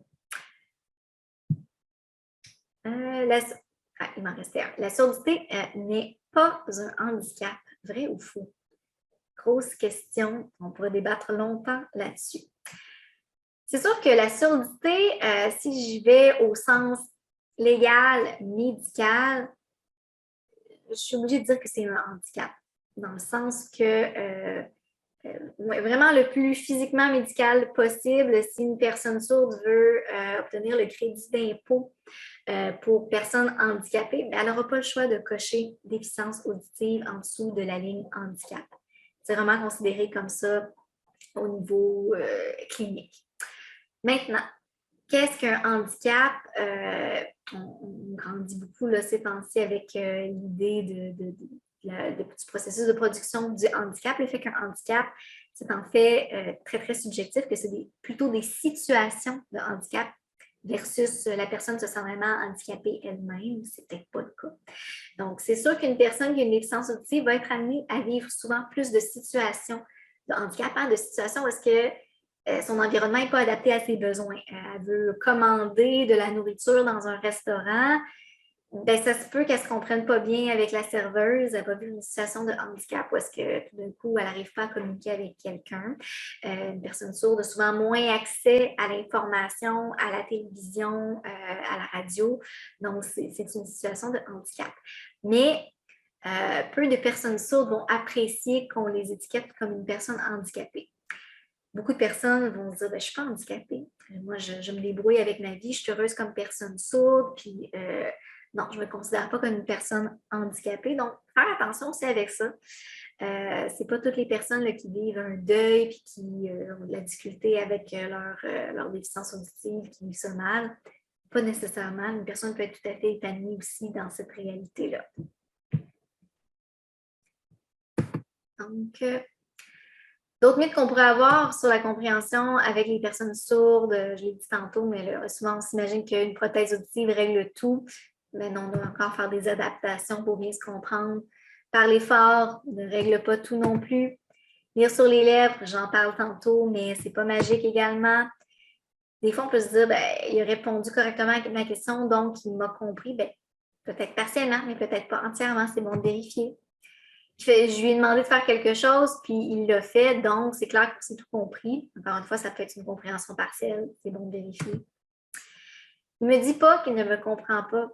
Il m'en restait un. La surdité n'est pas un handicap, vrai ou faux? grosse question. On pourrait débattre longtemps là-dessus. C'est sûr que la surdité, si j'y vais au sens légal, médical, je suis obligée de dire que c'est un handicap, dans le sens que vraiment le plus physiquement médical possible, si une personne sourde veut obtenir le crédit d'impôt pour personnes handicapées, elle n'aura pas le choix de cocher déficience auditive en dessous de la ligne handicap. C'est vraiment considéré comme ça au niveau clinique. Maintenant, qu'est-ce qu'un handicap? On grandit beaucoup là, ces temps-ci avec l'idée du processus de production du handicap. Le fait qu'un handicap, c'est en fait très, très subjectif, que c'est plutôt des situations de handicap versus la personne se sent vraiment handicapée elle-même. C'est peut-être pas le cas. Donc, c'est sûr qu'une personne qui a une déficience auditive va être amenée à vivre souvent plus de situations de handicap, de situations où est-ce que son environnement n'est pas adapté à ses besoins. Elle veut commander de la nourriture dans un restaurant. Bien, ça se peut qu'elle ne se comprenne pas bien avec la serveuse. Elle va vivre une situation de handicap où est-ce que tout d'un coup, elle n'arrive pas à communiquer avec quelqu'un. Une personne sourde a souvent moins accès à l'information, à la télévision, à la radio. Donc, c'est une situation de handicap. Mais peu de personnes sourdes vont apprécier qu'on les étiquette comme une personne handicapée. Beaucoup de personnes vont se dire, je ne suis pas handicapée. Moi, je me débrouille avec ma vie, je suis heureuse comme personne sourde, puis non, je ne me considère pas comme une personne handicapée. Donc, faire attention aussi avec ça. Ce n'est pas toutes les personnes là, qui vivent un deuil puis qui ont de la difficulté avec leur déficience auditive, qui vivent ça mal. Pas nécessairement. Une personne peut être tout à fait épanouie aussi dans cette réalité-là. Donc, d'autres mythes qu'on pourrait avoir sur la compréhension avec les personnes sourdes, je l'ai dit tantôt, mais là, souvent on s'imagine qu'une prothèse auditive règle tout. Mais non, on doit encore faire des adaptations pour bien se comprendre. Parler fort ne règle pas tout non plus. Lire sur les lèvres, j'en parle tantôt, mais c'est pas magique également. Des fois, on peut se dire, il a répondu correctement à ma question, donc il m'a compris. Peut-être partiellement, mais peut-être pas entièrement. C'est bon de vérifier. Je lui ai demandé de faire quelque chose, puis il l'a fait, donc c'est clair que c'est tout compris. Encore une fois, ça peut être une compréhension partielle, c'est bon de vérifier. Il ne me dit pas qu'il ne me comprend pas.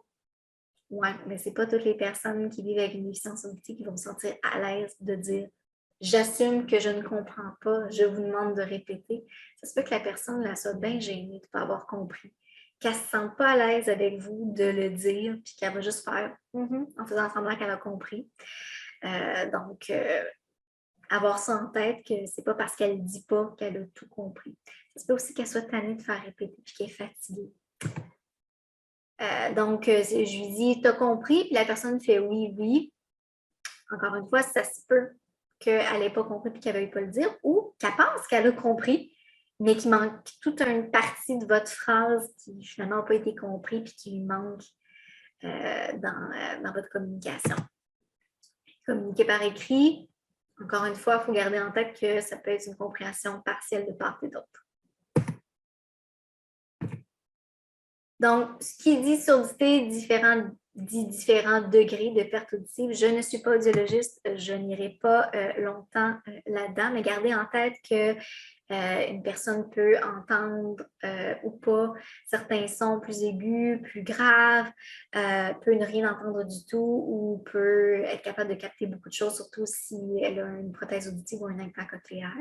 Oui, mais ce n'est pas toutes les personnes qui vivent avec une déficience auditive qui vont se sentir à l'aise de dire « j'assume que je ne comprends pas, je vous demande de répéter ». Ça se peut que la personne là, soit bien gênée de ne pas avoir compris, qu'elle ne se sente pas à l'aise avec vous de le dire, puis qu'elle va juste faire « en faisant semblant qu'elle a compris ». Donc, avoir ça en tête que c'est pas parce qu'elle ne dit pas qu'elle a tout compris. Ça se peut aussi qu'elle soit tannée de faire répéter puis qu'elle est fatiguée. Donc, je lui dis, t'as compris? Puis la personne fait oui, oui. Encore une fois, ça se peut qu'elle n'ait pas compris et qu'elle ne veuille pas le dire ou qu'elle pense qu'elle a compris, mais qu'il manque toute une partie de votre phrase qui finalement n'a pas été compris et qui lui manque dans votre communication. Communiquer par écrit, encore une fois, il faut garder en tête que ça peut être une compréhension partielle de part et d'autre. Donc, ce qui dit surdité, différents degrés de perte auditive. Je ne suis pas audiologiste, je n'irai pas longtemps là-dedans, mais gardez en tête que une personne peut entendre ou pas certains sons plus aigus, plus graves, peut ne rien entendre du tout ou peut être capable de capter beaucoup de choses, surtout si elle a une prothèse auditive ou un implant cochléaire.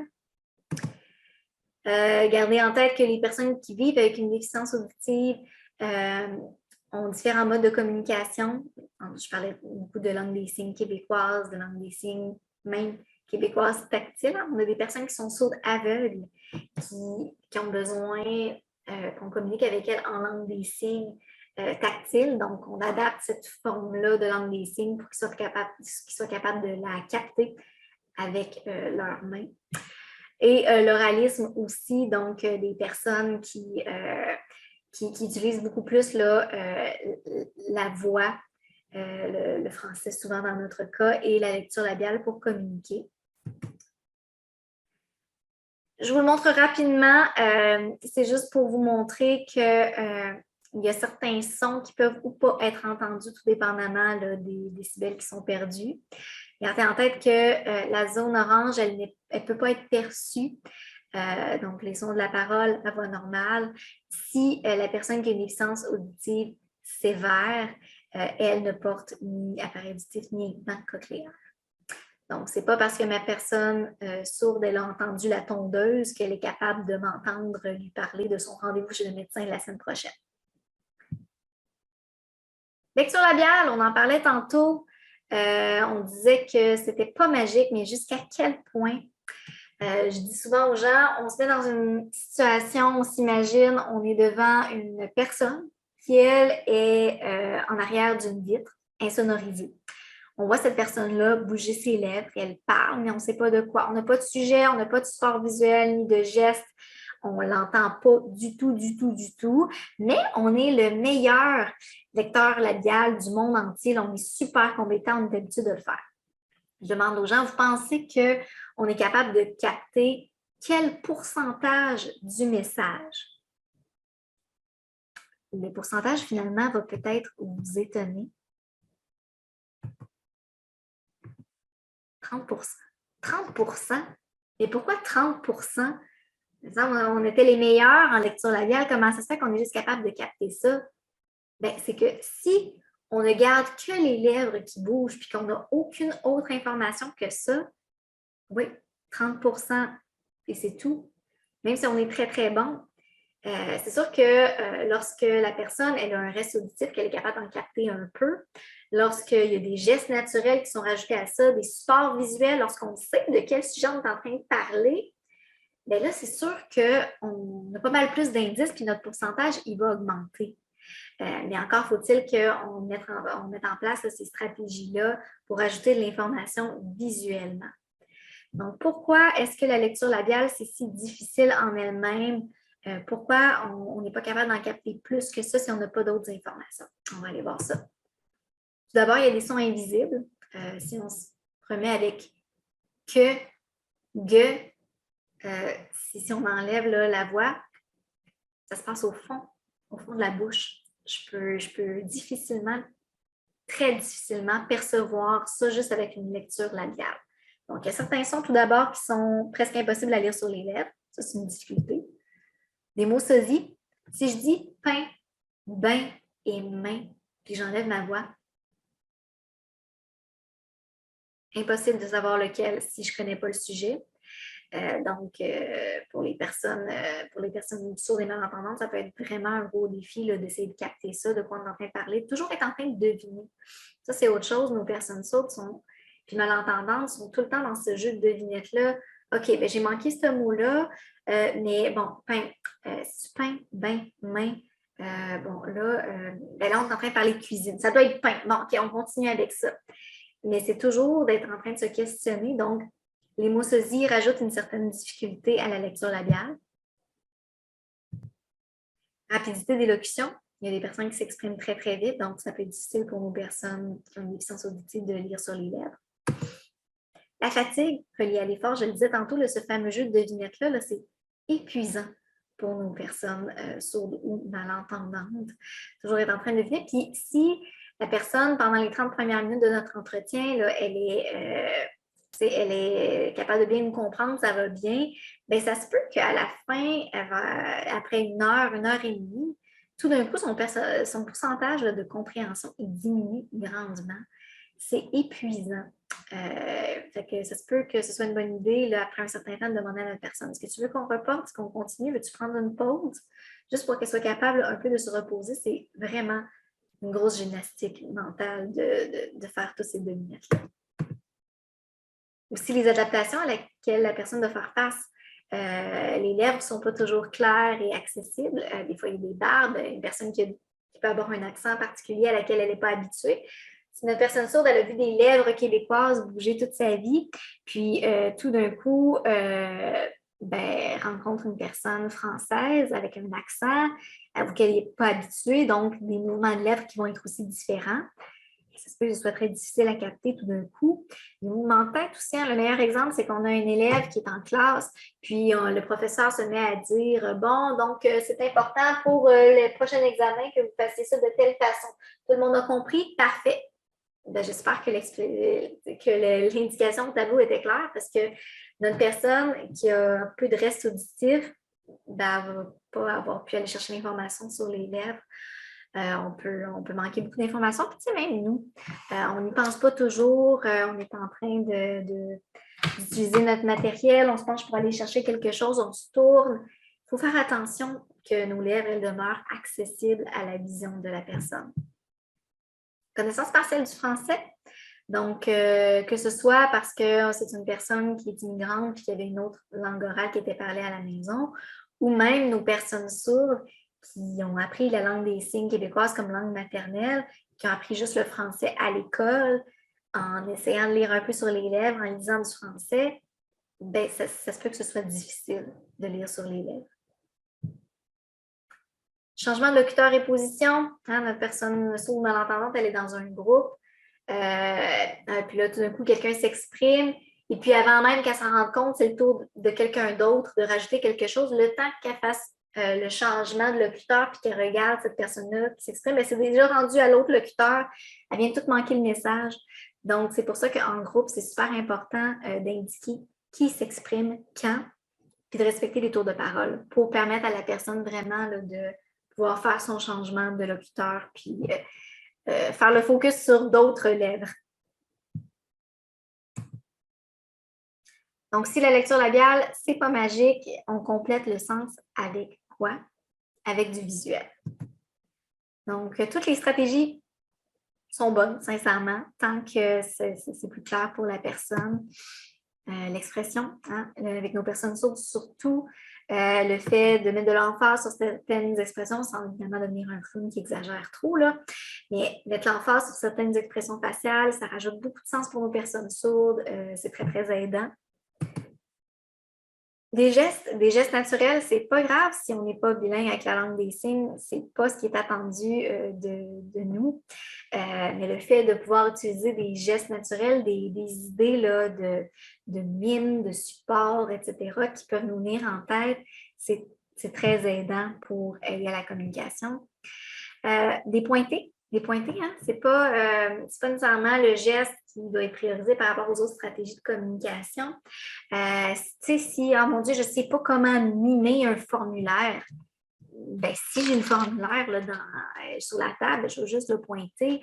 Gardez en tête que les personnes qui vivent avec une déficience auditive ont différents modes de communication. Je parlais beaucoup de langue des signes québécoise, de langue des signes même québécoise tactile. On a des personnes qui sont sourdes aveugles, qui ont besoin qu'on communique avec elles en langue des signes tactile. Donc, on adapte cette forme-là de langue des signes pour qu'ils soient capables de la capter avec leurs mains. Et l'oralisme aussi, donc des personnes qui utilisent beaucoup plus là, la voix, le français souvent dans notre cas, et la lecture labiale pour communiquer. Je vous le montre rapidement, c'est juste pour vous montrer que il y a certains sons qui peuvent ou pas être entendus, tout dépendamment là, des décibels qui sont perdus. Gardez en tête que la zone orange, elle ne peut pas être perçue. Donc, les sons de la parole à voix normale. Si la personne qui a une déficience auditive sévère, elle ne porte ni appareil auditif ni équipement cochléaire. Donc, ce n'est pas parce que ma personne sourde, elle a entendu la tondeuse qu'elle est capable de m'entendre lui parler de son rendez-vous chez le médecin la semaine prochaine. Lecture labiale, on en parlait tantôt. On disait que c'était pas magique, mais jusqu'à quel point? Je dis souvent aux gens, on se met dans une situation, on s'imagine, on est devant une personne qui, elle, est en arrière d'une vitre insonorisée. On voit cette personne-là bouger ses lèvres, elle parle, mais on ne sait pas de quoi. On n'a pas de sujet, on n'a pas de support visuel ni de geste. On ne l'entend pas du tout, du tout, du tout. Mais on est le meilleur lecteur labial du monde entier. Là, on est super compétent, on est habitué de le faire. Je demande aux gens, vous pensez qu'on est capable de capter quel pourcentage du message? Le pourcentage, finalement, va peut-être vous étonner. 30 30 Et pourquoi 30 on était les meilleurs en lecture labiale. Comment ça se fait qu'on est juste capable de capter ça? Bien, c'est que si on ne garde que les lèvres qui bougent puis qu'on n'a aucune autre information que ça, oui, 30 et c'est tout. Même si on est très, très bon. C'est sûr que lorsque la personne elle a un reste auditif, qu'elle est capable d'en capter un peu, lorsqu'il y a des gestes naturels qui sont rajoutés à ça, des supports visuels, lorsqu'on sait de quel sujet on est en train de parler, bien là, c'est sûr qu'on a pas mal plus d'indices, puis notre pourcentage, il va augmenter. Mais encore faut-il qu'on mette en place ces stratégies-là pour ajouter de l'information visuellement. Donc, pourquoi est-ce que la lecture labiale, c'est si difficile en elle-même? Pourquoi on n'est pas capable d'en capter plus que ça si on n'a pas d'autres informations? On va aller voir ça. Tout d'abord, il y a des sons invisibles. Si on se remet avec que, ge, si on enlève là, la voix, ça se passe au fond de la bouche. Je peux difficilement, très difficilement percevoir ça juste avec une lecture labiale. Donc, il y a certains sons tout d'abord qui sont presque impossibles à lire sur les lèvres. Ça, c'est une difficulté. Des mots sosies. Si je dis pain, bain et main, puis j'enlève ma voix, impossible de savoir lequel si je ne connais pas le sujet. Donc, pour les personnes sourdes et malentendantes, ça peut être vraiment un gros défi d'essayer de capter ça, de quoi on est en train de parler. Toujours être en train de deviner. Ça, c'est autre chose. Nos personnes sourdes puis malentendantes sont tout le temps dans ce jeu de devinettes-là. OK, ben, j'ai manqué ce mot-là, mais bon, pain, pain, bain, main. Bon, là, ben là, on est en train de parler de cuisine. Ça doit être pain. Bon, OK, on continue avec ça. Mais c'est toujours d'être en train de se questionner. Donc, les mots sosies rajoutent une certaine difficulté à la lecture labiale. Rapidité d'élocution. Il y a des personnes qui s'expriment très, très vite, donc ça peut être difficile pour nos personnes qui ont une déficience auditive de lire sur les lèvres. La fatigue reliée à l'effort, je le disais tantôt, ce fameux jeu de devinettes-là, c'est épuisant pour nos personnes sourdes ou malentendantes. Toujours être en train de deviner. Puis si la personne, pendant les 30 premières minutes de notre entretien, là, elle est capable de bien nous comprendre, ça va bien, bien, ça se peut qu'à la fin, après une heure et demie, tout d'un coup, son pourcentage de compréhension il diminue grandement. C'est épuisant. Fait que ça se peut que ce soit une bonne idée, là, après un certain temps, de demander à notre personne, est-ce que tu veux qu'on reporte, est-ce qu'on continue, veux-tu prendre une pause? Juste pour qu'elle soit capable un peu de se reposer, c'est vraiment une grosse gymnastique mentale de faire tous ces devinettes-là. Aussi, les adaptations à laquelle la personne doit faire face. Les lèvres ne sont pas toujours claires et accessibles. Des fois, il y a des barbes. Une personne qui peut avoir un accent particulier à laquelle elle n'est pas habituée. Si une personne sourde, elle a vu des lèvres québécoises bouger toute sa vie, puis tout d'un coup, rencontre une personne française avec un accent auquel elle n'est pas habituée, donc des mouvements de lèvres qui vont être aussi différents. Ça se peut que ce soit très difficile à capter tout d'un coup. Les mouvements de tête aussi, le meilleur exemple, c'est qu'on a un élève qui est en classe, puis le professeur se met à dire « Bon, donc c'est important pour le prochain examen que vous fassiez ça de telle façon. » Tout le monde a compris? Parfait. Ben, j'espère que l'indication au tableau était claire parce que notre personne qui a un peu de reste auditif, ben, elle ne va pas avoir pu aller chercher l'information sur les lèvres. On peut manquer beaucoup d'informations. Puis, tu sais, même nous, on n'y pense pas toujours. On est en train d'utiliser notre matériel. On se penche pour aller chercher quelque chose. On se tourne. Il faut faire attention que nos lèvres, elles demeurent accessibles à la vision de la personne. Connaissance partielle du français. Donc, que ce soit parce que c'est une personne qui est immigrante et qu'il y avait une autre langue orale qui était parlée à la maison, ou même nos personnes sourdes qui ont appris la langue des signes québécoise comme langue maternelle, qui ont appris juste le français à l'école, en essayant de lire un peu sur les lèvres, en lisant du français, ben, ça se peut que ce soit difficile de lire sur les lèvres. Changement de locuteur et position. Hein, notre personne sourde malentendante, elle est dans un groupe. Puis là, tout d'un coup, quelqu'un s'exprime. Et puis, avant même qu'elle s'en rende compte, c'est le tour de quelqu'un d'autre de rajouter quelque chose. Le temps qu'elle fasse le changement de locuteur puis qu'elle regarde cette personne-là qui s'exprime, c'est déjà rendu à l'autre locuteur. Elle vient de tout manquer le message. Donc, c'est pour ça qu'en groupe, c'est super important d'indiquer qui s'exprime quand puis de respecter les tours de parole pour permettre à la personne vraiment là, de pouvoir faire son changement de locuteur puis faire le focus sur d'autres lèvres. Donc, si la lecture labiale, c'est pas magique, on complète le sens avec quoi? Avec du visuel. Donc, toutes les stratégies sont bonnes, sincèrement, tant que c'est plus clair pour la personne. L'expression, hein, avec nos personnes sourdes, surtout le fait de mettre de l'emphase sur certaines expressions sans évidemment devenir un clown qui exagère trop, là. Mais mettre l'emphase sur certaines expressions faciales, ça rajoute beaucoup de sens pour nos personnes sourdes. C'est très, très aidant. Des gestes naturels, c'est pas grave si on n'est pas bilingue avec la langue des signes, c'est pas ce qui est attendu de nous. Mais le fait de pouvoir utiliser des gestes naturels, des idées là, de mime, de support, etc., qui peuvent nous venir en tête, c'est très aidant pour aider à la communication. Des pointés, hein? C'est pas nécessairement le geste qui doit être priorisé par rapport aux autres stratégies de communication. Si, oh mon Dieu, je ne sais pas comment mimer un formulaire, ben, si j'ai le formulaire là, sur la table, je vais juste le pointer.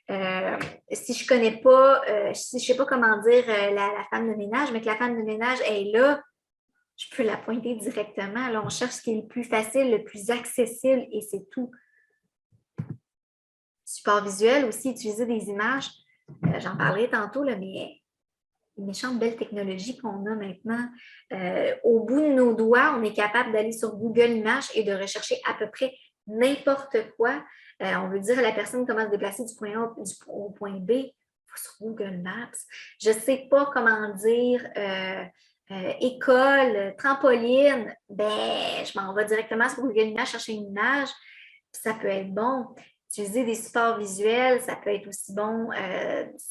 Si je ne connais pas, si je ne sais pas comment dire la femme de ménage, mais que la femme de ménage est là, je peux la pointer directement. Là, on cherche ce qui est le plus facile, le plus accessible et c'est tout. Support visuel aussi, utiliser des images. J'en parlerai tantôt, là, mais une méchante belle technologie qu'on a maintenant. Au bout de nos doigts, on est capable d'aller sur Google Images et de rechercher à peu près n'importe quoi. On veut dire à la personne comment se déplacer du point A au point B sur Google Maps. Je ne sais pas comment dire école, trampoline. Ben, je m'en vais directement sur Google Images chercher une image. Puis ça peut être bon. Utiliser des supports visuels, ça peut être aussi bon,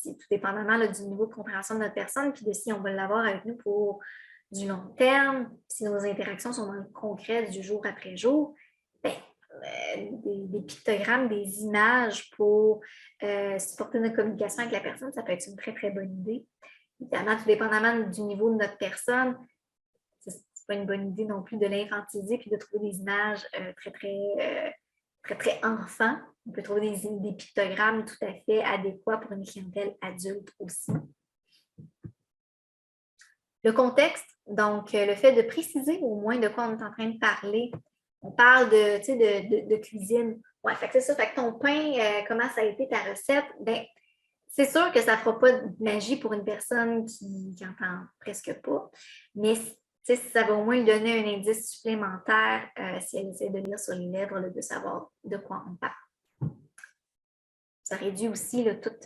tout dépendamment là, du niveau de compréhension de notre personne, puis de si on va l'avoir avec nous pour du long terme, si nos interactions sont dans le concret du jour après jour, ben, des pictogrammes, des images pour supporter notre communication avec la personne, ça peut être une très, très bonne idée. Évidemment, tout dépendamment du niveau de notre personne, c'est pas une bonne idée non plus de l'infantiliser puis de trouver des images très enfants. On peut trouver des pictogrammes tout à fait adéquats pour une clientèle adulte aussi. Le contexte, donc le fait de préciser au moins de quoi on est en train de parler. On parle de cuisine. Ouais, fait que c'est ça. Fait que ton pain, comment ça a été ta recette? Ben, c'est sûr que ça ne fera pas de magie pour une personne qui n'entend presque pas. Mais ça va au moins lui donner un indice supplémentaire si elle essaie de lire sur les lèvres, là, de savoir de quoi on parle. Ça réduit aussi là, toutes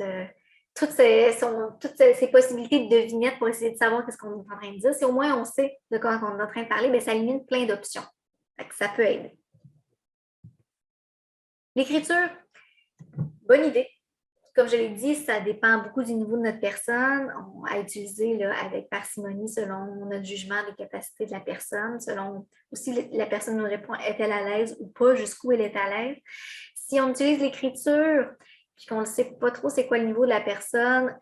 ces possibilités de devinette pour essayer de savoir ce qu'on est en train de dire. Si au moins on sait de quoi on est en train de parler, bien, ça élimine plein d'options. Ça peut aider. L'écriture, bonne idée. Comme je l'ai dit, ça dépend beaucoup du niveau de notre personne, à utiliser là, avec parcimonie selon notre jugement des capacités de la personne, selon aussi la personne nous répond, est-elle à l'aise ou pas, jusqu'où elle est à l'aise. Si on utilise l'écriture, puis qu'on ne sait pas trop c'est quoi le niveau de la personne,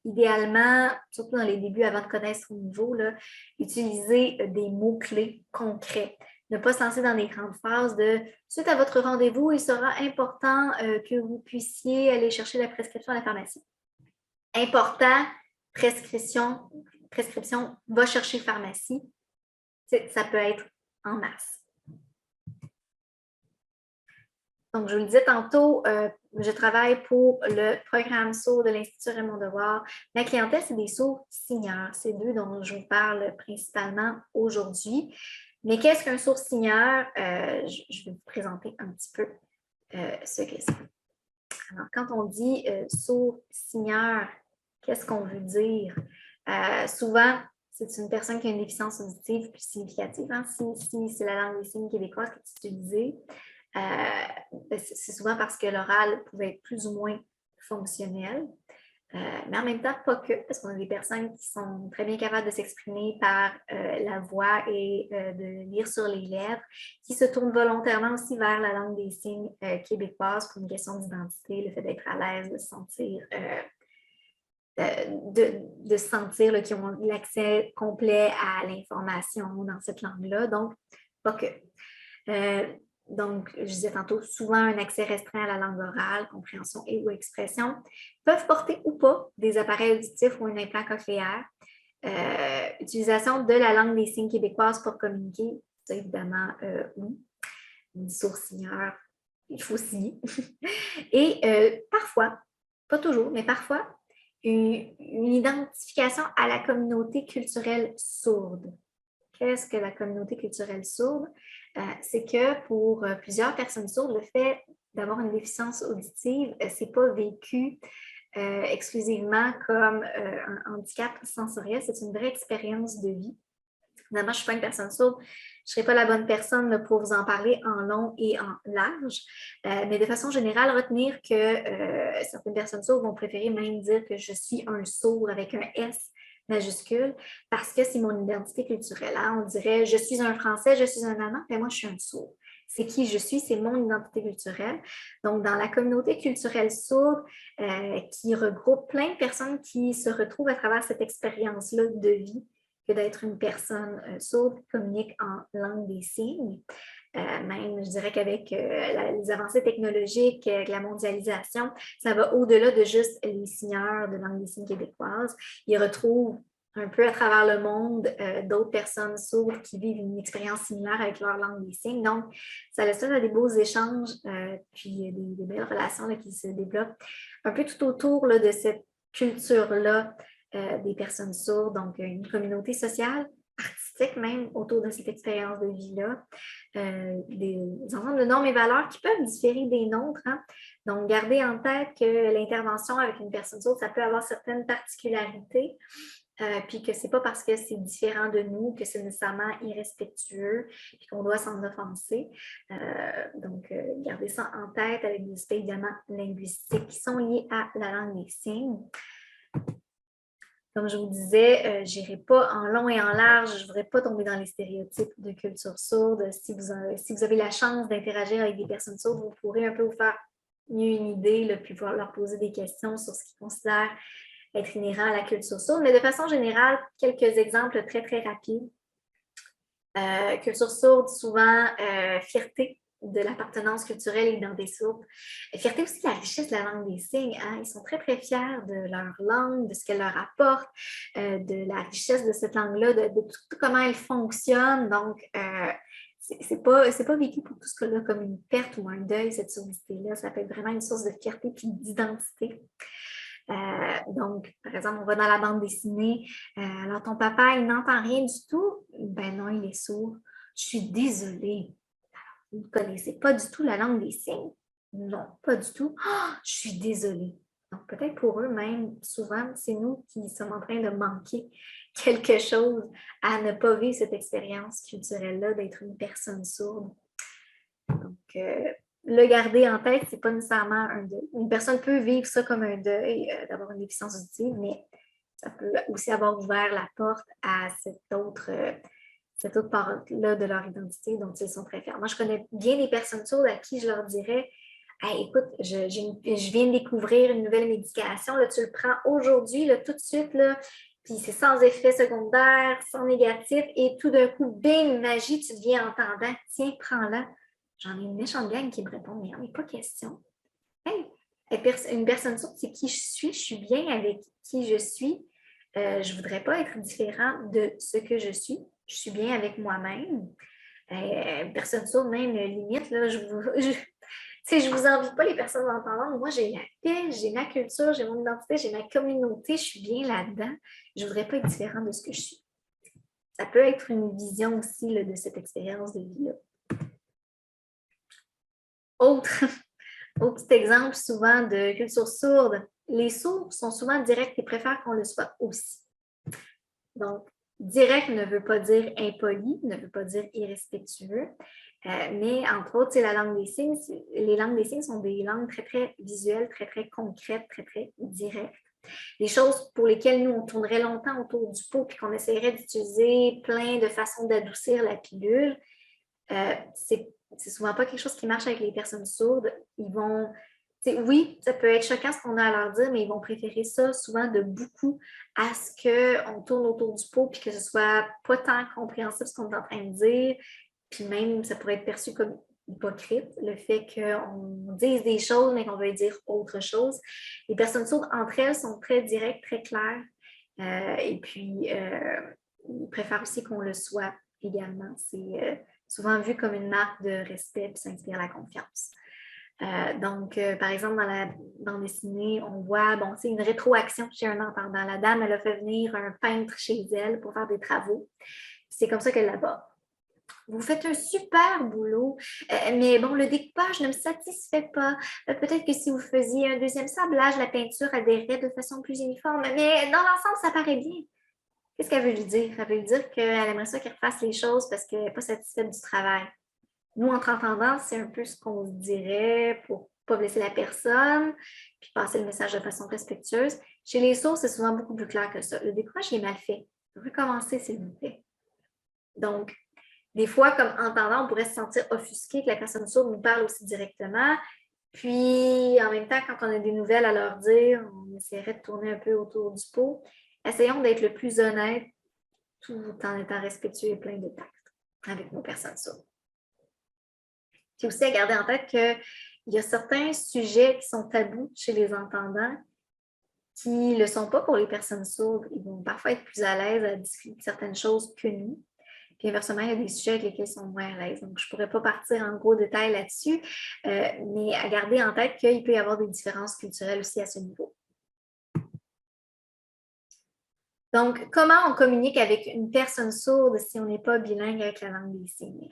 idéalement, surtout dans les débuts, avant de connaître son niveau, là, utiliser des mots-clés concrets. Ne pas se lancer dans des grandes phrases de suite à votre rendez-vous, il sera important que vous puissiez aller chercher la prescription à la pharmacie. Important, prescription, va chercher pharmacie. Ça peut être en masse. Donc, je vous le disais tantôt, je travaille pour le programme sourd de l'Institut Raymond Devoir. Ma clientèle, c'est des sourds signeurs. C'est d'eux dont je vous parle principalement aujourd'hui. Mais qu'est-ce qu'un sourd signeur? Je vais vous présenter un petit peu ce que c'est. Alors, quand on dit sourd signeur, qu'est-ce qu'on veut dire? Souvent, c'est une personne qui a une déficience auditive plus significative. Hein? Si c'est la langue des signes québécoise qui est utilisée, c'est souvent parce que l'oral pouvait être plus ou moins fonctionnel. Mais en même temps, pas que, parce qu'on a des personnes qui sont très bien capables de s'exprimer par la voix et de lire sur les lèvres, qui se tournent volontairement aussi vers la langue des signes québécoise pour une question d'identité, le fait d'être à l'aise, de se sentir de sentir qu'ils ont l'accès complet à l'information dans cette langue-là. Donc, pas que. Donc, je disais tantôt, souvent un accès restreint à la langue orale, compréhension et ou expression, peuvent porter ou pas des appareils auditifs ou un implant cochléaire. Utilisation de la langue des signes québécoise pour communiquer, ça évidemment, oui. Une sourd-signeur, il faut signer. Et parfois, pas toujours, mais parfois, une identification à la communauté culturelle sourde. Qu'est-ce que la communauté culturelle sourde? C'est que pour plusieurs personnes sourdes, le fait d'avoir une déficience auditive, ce n'est pas vécu exclusivement comme un handicap sensoriel, c'est une vraie expérience de vie. Évidemment, je ne suis pas une personne sourde, je ne serai pas la bonne personne pour vous en parler en long et en large, mais de façon générale, retenir que certaines personnes sourdes vont préférer même dire que je suis un sourd avec un S majuscule, parce que c'est mon identité culturelle. Hein? On dirait, je suis un Français, je suis un Allemand, mais moi, je suis un sourd. C'est qui je suis, c'est mon identité culturelle. Donc, dans la communauté culturelle sourde, qui regroupe plein de personnes qui se retrouvent à travers cette expérience-là de vie, que d'être une personne sourde qui communique en langue des signes. Même, je dirais qu'avec les avancées technologiques, avec la mondialisation, ça va au-delà de juste les signeurs de langue des signes québécoise. Ils retrouvent un peu à travers le monde d'autres personnes sourdes qui vivent une expérience similaire avec leur langue des signes. Donc, ça laisse à des beaux échanges, puis des belles relations là, qui se développent un peu tout autour là, de cette culture-là des personnes sourdes, donc une communauté sociale, artistique même, autour de cette expérience de vie-là. Des ensembles de normes et valeurs qui peuvent différer des nôtres. Hein? Donc, gardez en tête que l'intervention avec une personne sourde, ça peut avoir certaines particularités, puis que c'est pas parce que c'est différent de nous que c'est nécessairement irrespectueux puis qu'on doit s'en offenser. Donc, gardez ça en tête avec des aspects évidemment linguistiques qui sont liés à la langue des signes. Comme je vous disais, je n'irai pas en long et en large, je ne voudrais pas tomber dans les stéréotypes de culture sourde. Si vous avez la chance d'interagir avec des personnes sourdes, vous pourrez un peu vous faire mieux une idée, là, puis pouvoir leur poser des questions sur ce qu'ils considèrent être inhérent à la culture sourde. Mais de façon générale, quelques exemples très, très rapides. Culture sourde, souvent fierté de l'appartenance culturelle et l'identité sourde. Fierté aussi de la richesse de la langue des signes. Hein? Ils sont très, très fiers de leur langue, de ce qu'elle leur apporte, de la richesse de cette langue-là, de tout comment elle fonctionne. Donc, c'est pas vécu pour tout ce cas-là comme une perte ou un deuil, cette surdité-là. Ça peut être vraiment une source de fierté et d'identité. Donc, par exemple, on va dans la bande dessinée. Alors, ton papa, il n'entend rien du tout? Ben non, il est sourd. Je suis désolée. Vous ne connaissez pas du tout la langue des signes? Non, pas du tout. Oh, je suis désolée. Donc, peut-être pour eux même, souvent, c'est nous qui sommes en train de manquer quelque chose à ne pas vivre cette expérience culturelle-là d'être une personne sourde. Donc, le garder en tête, ce n'est pas nécessairement un deuil. Une personne peut vivre ça comme un deuil, d'avoir une déficience auditive, mais ça peut aussi avoir ouvert la porte à cette autre part-là de leur identité dont ils sont très fiers. Moi, je connais bien des personnes sourdes à qui je leur dirais Hey, écoute, je viens de découvrir une nouvelle médication, là, tu le prends aujourd'hui, là, tout de suite, là, puis c'est sans effet secondaire, sans négatif, et tout d'un coup, bing, magie, tu deviens entendant. Tiens, prends-la. J'en ai une méchante gang qui me répond, mais il n'est pas question. Hey, une personne sourde, c'est qui je suis bien avec qui je suis. Je ne voudrais pas être différent de ce que je suis bien avec moi-même. Une personne sourde, même limite, là, je vous envie pas les personnes entendantes. Moi, j'ai la paix, j'ai ma culture, j'ai mon identité, j'ai ma communauté, je suis bien là-dedans. Je ne voudrais pas être différent de ce que je suis. Ça peut être une vision aussi là, de cette expérience de vie-là. Autre, autre petit exemple souvent de culture sourde, les sourds sont souvent directs et préfèrent qu'on le soit aussi. Donc, direct ne veut pas dire impoli, ne veut pas dire irrespectueux, mais entre autres, la langue des signes, les langues des signes sont des langues très, très visuelles, très, très concrètes, très, très directes. Des choses pour lesquelles nous, on tournerait longtemps autour du pot puis qu'on essaierait d'utiliser plein de façons d'adoucir la pilule. C'est souvent pas quelque chose qui marche avec les personnes sourdes. Ils vont, oui, ça peut être choquant ce qu'on a à leur dire, mais ils vont préférer ça souvent de beaucoup à ce qu'on tourne autour du pot puis que ce soit pas tant compréhensible ce qu'on est en train de dire. Puis même, ça pourrait être perçu comme hypocrite, le fait qu'on dise des choses, mais qu'on veuille dire autre chose. Les personnes sourdes, entre elles, sont très directes, très claires. Et puis, ils préfèrent aussi qu'on le soit également. C'est souvent vu comme une marque de respect et ça inspire la confiance. Donc, par exemple, dans la bande dessinée, on voit, bon, c'est une rétroaction chez un entendant. La dame, elle a fait venir un peintre chez elle pour faire des travaux. C'est comme ça qu'elle l'aborde. Vous faites un super boulot, mais bon, le découpage ne me satisfait pas. Peut-être que si vous faisiez un deuxième sablage, la peinture adhérerait de façon plus uniforme, mais dans l'ensemble, ça paraît bien. Qu'est-ce qu'elle veut lui dire? Elle veut lui dire qu'elle aimerait ça qu'elle refasse les choses parce qu'elle n'est pas satisfaite du travail. Nous, entre entendants, c'est un peu ce qu'on se dirait pour ne pas blesser la personne, puis passer le message de façon respectueuse. Chez les sourds, c'est souvent beaucoup plus clair que ça. Le découpage est mal fait. Recommencer, s'il vous plaît. Donc, des fois, comme entendant, on pourrait se sentir offusqué que la personne sourde nous parle aussi directement. Puis, en même temps, quand on a des nouvelles à leur dire, on essaierait de tourner un peu autour du pot. Essayons d'être le plus honnête tout en étant respectueux et plein de tact avec nos personnes sourdes. Puis aussi à garder en tête qu'il y a certains sujets qui sont tabous chez les entendants qui ne le sont pas pour les personnes sourdes. Ils vont parfois être plus à l'aise à discuter de certaines choses que nous. Puis inversement, il y a des sujets avec lesquels ils sont moins à l'aise. Donc, je ne pourrais pas partir en gros détail là-dessus, mais à garder en tête qu'il peut y avoir des différences culturelles aussi à ce niveau. Donc, comment on communique avec une personne sourde si on n'est pas bilingue avec la langue des signes?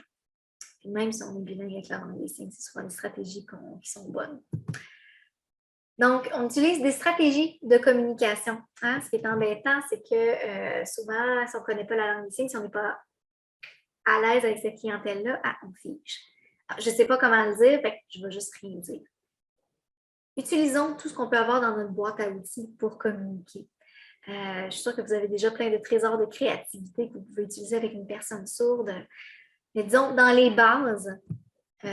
Puis même si on est bilingue avec la langue des signes, c'est souvent des stratégies qui sont bonnes. Donc, on utilise des stratégies de communication. Hein? Ce qui est embêtant, c'est que souvent, si on ne connaît pas la langue des signes, si on n'est pas à l'aise avec cette clientèle-là, on fige. Je ne sais pas comment le dire, fait que je vais juste rien dire. Utilisons tout ce qu'on peut avoir dans notre boîte à outils pour communiquer. Je suis sûre que vous avez déjà plein de trésors de créativité que vous pouvez utiliser avec une personne sourde. Mais disons, dans les bases,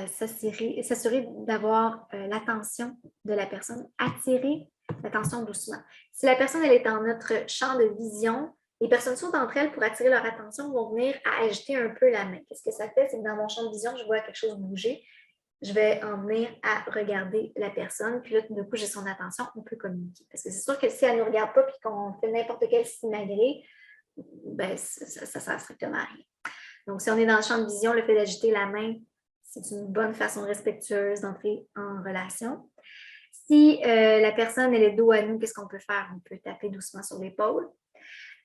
s'assurer d'avoir l'attention de la personne, attirer l'attention doucement. Si la personne elle est dans notre champ de vision, les personnes sourdes d'entre elles, pour attirer leur attention, vont venir à agiter un peu la main. Qu'est-ce que ça fait? C'est que dans mon champ de vision, je vois quelque chose bouger. Je vais en venir à regarder la personne. Puis là, tout d'un coup, j'ai son attention, on peut communiquer. Parce que c'est sûr que si elle ne nous regarde pas et qu'on fait n'importe quel simagrée, ben, ça ne sert strictement à rien. Donc, si on est dans le champ de vision, le fait d'agiter la main, c'est une bonne façon respectueuse d'entrer en relation. Si la personne est le dos à nous, qu'est-ce qu'on peut faire? On peut taper doucement sur l'épaule.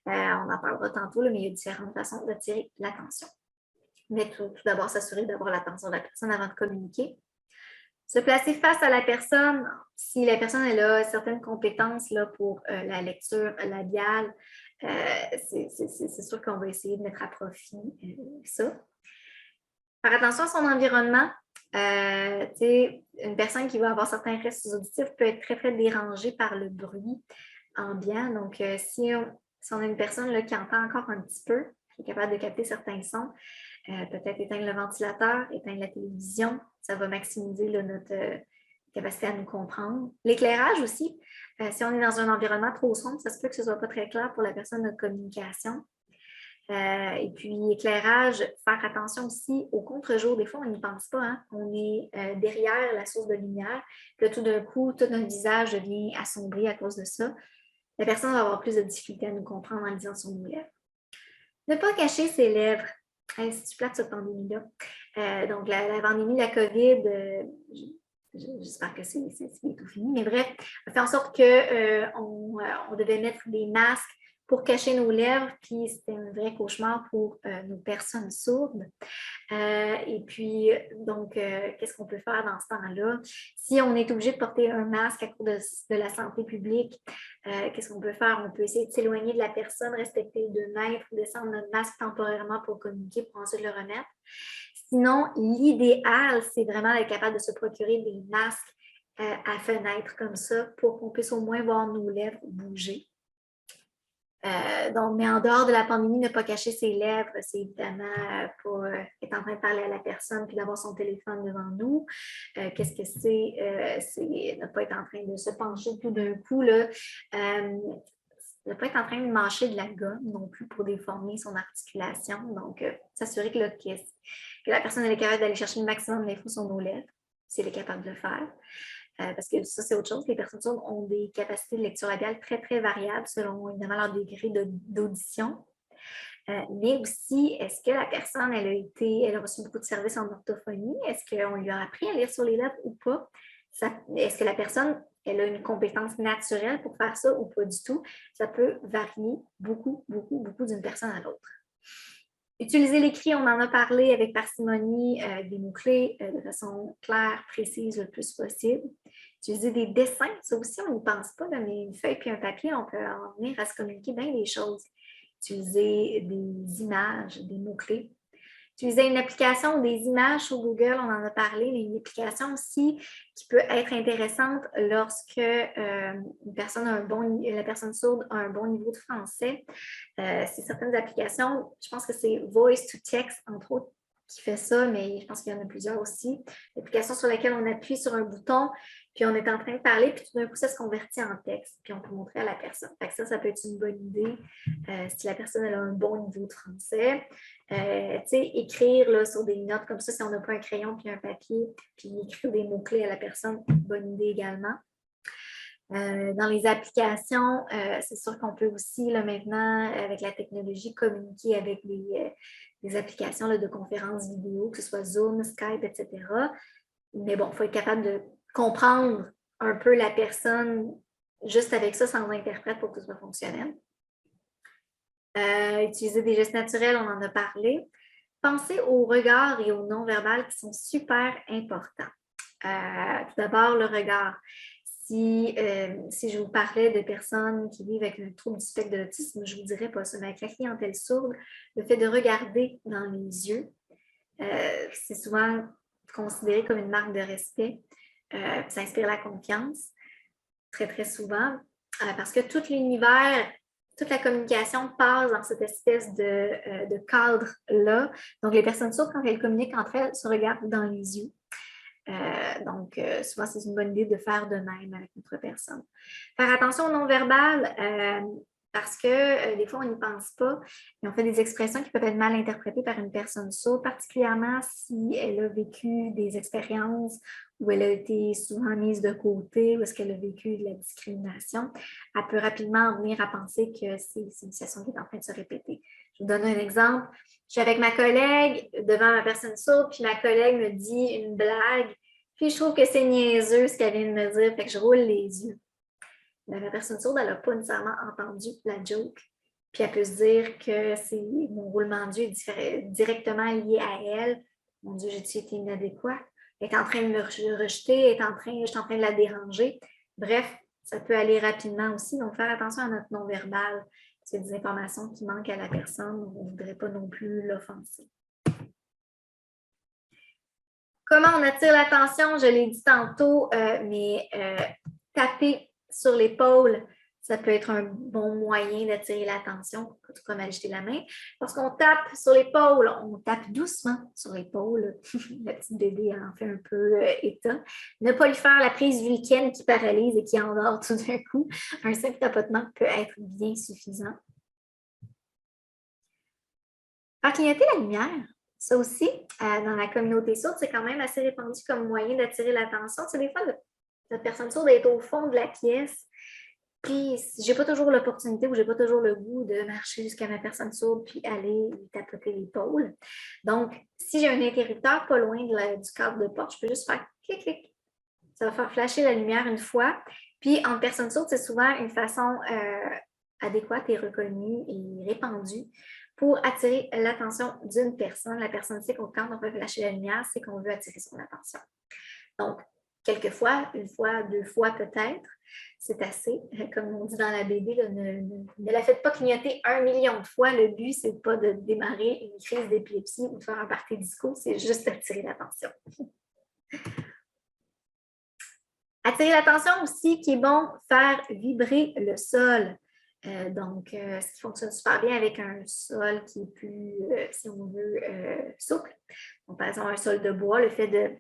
On en parlera tantôt, mais il y a différentes façons d'attirer l'attention. Mais tout d'abord, s'assurer d'avoir l'attention de la personne avant de communiquer. Se placer face à la personne, si la personne elle a certaines compétences là, pour la lecture labiale, c'est sûr qu'on va essayer de mettre à profit ça. Faire attention à son environnement. Une personne qui va avoir certains restes auditifs peut être très, très dérangée par le bruit ambiant. Donc, si on a une personne là, qui entend encore un petit peu, qui est capable de capter certains sons, peut-être éteindre le ventilateur, éteindre la télévision. Ça va maximiser là, capacité à nous comprendre. L'éclairage aussi, si on est dans un environnement trop sombre, ça se peut que ce ne soit pas très clair pour la personne de communication. Et puis, éclairage, faire attention aussi au contre-jour. Des fois, on n'y pense pas. Hein? On est derrière la source de lumière. Puis là, tout d'un coup, tout un visage devient assombri à cause de ça. La personne va avoir plus de difficulté à nous comprendre en lisant sur nos lèvres. Ne pas cacher ses lèvres. C'est plate cette pandémie-là. Donc, la pandémie de la COVID, j'espère que c'est tout fini, mais bref, a fait en sorte qu'on devait mettre des masques pour cacher nos lèvres, puis c'était un vrai cauchemar pour nos personnes sourdes. Et puis, donc, qu'est-ce qu'on peut faire dans ce temps-là? Si on est obligé de porter un masque à cause de la santé publique, qu'est-ce qu'on peut faire? On peut essayer de s'éloigner de la personne, respecter les 2 mètres, descendre notre masque temporairement pour communiquer, pour ensuite le remettre. Sinon, l'idéal, c'est vraiment d'être capable de se procurer des masques à fenêtre comme ça pour qu'on puisse au moins voir nos lèvres bouger. Donc, mais en dehors de la pandémie, ne pas cacher ses lèvres, c'est évidemment pas être en train de parler à la personne puis d'avoir son téléphone devant nous. Qu'est-ce que c'est? C'est ne pas être en train de se pencher tout d'un coup, là. Ne pas être en train de mâcher de la gomme non plus pour déformer son articulation. Donc, s'assurer que la personne est capable d'aller chercher le maximum d'infos sur nos lèvres, si elle est capable de le faire. Parce que ça, c'est autre chose. Les personnes sourdes ont des capacités de lecture labiale très, très variables selon évidemment leur degré d'audition. Mais aussi, est-ce que la personne, elle a reçu beaucoup de services en orthophonie? Est-ce qu'on lui a appris à lire sur les lèvres ou pas? Est-ce que la personne, elle a une compétence naturelle pour faire ça ou pas du tout? Ça peut varier beaucoup, beaucoup, beaucoup d'une personne à l'autre. Utiliser l'écrit, on en a parlé avec parcimonie, des mots-clés de façon claire, précise le plus possible. Utiliser des dessins, ça aussi, on n'y pense pas, là, mais une feuille puis un papier, on peut en venir à se communiquer bien des choses. Utiliser des images, des mots-clés. Utiliser une application ou des images sur Google, on en a parlé, mais une application aussi qui peut être intéressante lorsque la personne sourde a un bon niveau de français. C'est certaines applications, je pense que c'est Voice to Text, entre autres, qui fait ça, mais je pense qu'il y en a plusieurs aussi. L'application sur laquelle on appuie sur un bouton, puis on est en train de parler, puis tout d'un coup, ça se convertit en texte, puis on peut montrer à la personne. Fait que ça peut être une bonne idée si la personne a un bon niveau de français. Écrire là, sur des notes comme ça, si on n'a pas un crayon puis un papier, puis écrire des mots-clés à la personne, bonne idée également. Dans les applications, c'est sûr qu'on peut aussi, là, maintenant, avec la technologie, communiquer avec des applications là, de conférences vidéo, que ce soit Zoom, Skype, etc. Mais bon, il faut être capable de comprendre un peu la personne juste avec ça, sans interprète pour que ce soit fonctionnel. Utiliser des gestes naturels, on en a parlé. Pensez au regard et au non-verbal qui sont super importants. Tout d'abord, le regard. Si je vous parlais de personnes qui vivent avec un trouble du spectre de l'autisme, je ne vous dirais pas ça, mais avec la clientèle sourde, le fait de regarder dans les yeux, c'est souvent considéré comme une marque de respect. Ça inspire la confiance, très, très souvent, parce que tout l'univers, toute la communication passe dans cette espèce de cadre-là. Donc, les personnes sourdes, quand elles communiquent entre elles, se regardent dans les yeux. Donc, souvent, c'est une bonne idée de faire de même avec notre personne. Faire attention au non-verbal, parce que des fois, on n'y pense pas et on fait des expressions qui peuvent être mal interprétées par une personne sourde, particulièrement si elle a vécu des expériences où elle a été souvent mise de côté, ou est-ce qu'elle a vécu de la discrimination. Elle peut rapidement en venir à penser que c'est une situation qui est en train de se répéter. Je vous donne un exemple. Je suis avec ma collègue devant ma personne sourde, puis ma collègue me dit une blague, puis je trouve que c'est niaiseux ce qu'elle vient de me dire, fait que je roule les yeux. Mais la personne sourde, elle n'a pas nécessairement entendu la joke, puis elle peut se dire que mon roulement d'yeux est directement lié à elle. Mon Dieu, j'ai-tu été inadéquat? Elle est en train de me rejeter, je suis en train de la déranger. Bref, ça peut aller rapidement aussi, donc faire attention à notre non-verbal. C'est des informations qui manquent à la personne, on ne voudrait pas non plus l'offenser. Comment on attire l'attention? Je l'ai dit tantôt, mais taper sur l'épaule, Ça peut être un bon moyen d'attirer l'attention, comme agiter la main. Lorsqu'on tape sur l'épaule, on tape doucement sur l'épaule. La petite bébé en fait un peu état. Ne pas lui faire la prise vulcaine qui paralyse et qui endort tout d'un coup. Un simple tapotement peut être bien suffisant. Faire clignoter la lumière. Ça aussi, dans la communauté sourde, c'est quand même assez répandu comme moyen d'attirer l'attention. C'est des fois, notre personne sourde est au fond de la pièce. Puis, j'ai pas toujours l'opportunité ou j'ai pas toujours le goût de marcher jusqu'à ma personne sourde puis aller lui tapoter l'épaule. Donc, si j'ai un interrupteur pas loin du cadre de porte, je peux juste faire clic, clic. Ça va faire flasher la lumière une fois. Puis, en personne sourde, c'est souvent une façon adéquate et reconnue et répandue pour attirer l'attention d'une personne. La personne sait que quand on fait flasher la lumière, c'est qu'on veut attirer son attention. Donc, quelquefois, une fois, deux fois peut-être, c'est assez. Comme on dit dans la BD, là, ne la faites pas clignoter 1 million de fois. Le but, c'est pas de démarrer une crise d'épilepsie ou de faire un party disco, c'est juste d'attirer l'attention. Attirer l'attention aussi, qui est bon, faire vibrer le sol. Ce qui fonctionne super bien avec un sol qui est plus, si on veut, souple. Donc, par exemple, un sol de bois, le fait de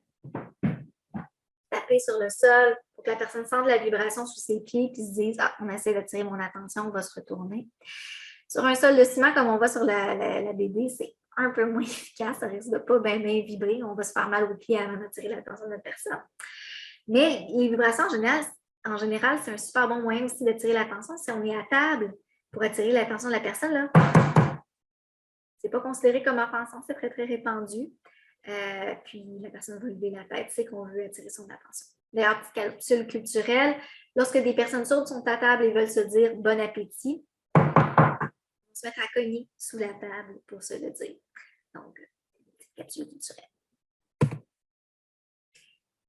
taper sur le sol pour que la personne sente la vibration sous ses pieds puis se dise « Ah, on essaie d'attirer mon attention, on va se retourner. » Sur un sol de ciment, comme on voit sur la BD, c'est un peu moins efficace, ça risque de pas bien vibrer, on va se faire mal aux pieds avant d'attirer l'attention de notre personne. Mais les vibrations, en général, c'est un super bon moyen aussi d'attirer l'attention. Si on est à table pour attirer l'attention de la personne, là, c'est pas considéré comme offensant, c'est très, très répandu. Puis la personne va lever la tête, c'est qu'on veut attirer son attention. D'ailleurs, petite capsule culturelle, lorsque des personnes sourdes sont à table et veulent se dire « bon appétit », on va se mettre à cogner sous la table pour se le dire. Donc, petite capsule culturelle.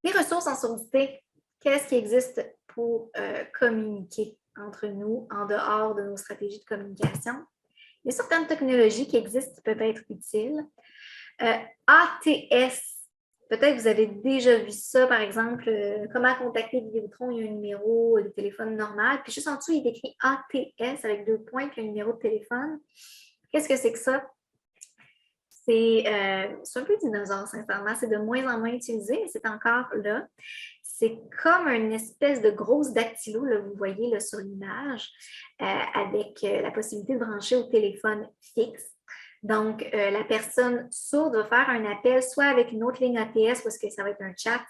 Les ressources en surdité, qu'est-ce qui existe pour communiquer entre nous en dehors de nos stratégies de communication? Il y a certaines technologies qui existent qui peuvent être utiles. ATS, peut-être vous avez déjà vu ça, par exemple, comment contacter Vidéotron, il y a un numéro de téléphone normal, puis juste en dessous, il est écrit ATS avec 2 points, puis un numéro de téléphone. Qu'est-ce que c'est que ça? C'est un peu dinosaure, sincèrement. C'est de moins en moins utilisé, mais c'est encore là. C'est comme une espèce de grosse dactylo, là, vous voyez là, sur l'image, avec la possibilité de brancher au téléphone fixe. Donc, la personne sourde va faire un appel soit avec une autre ligne ATS parce que ça va être un chat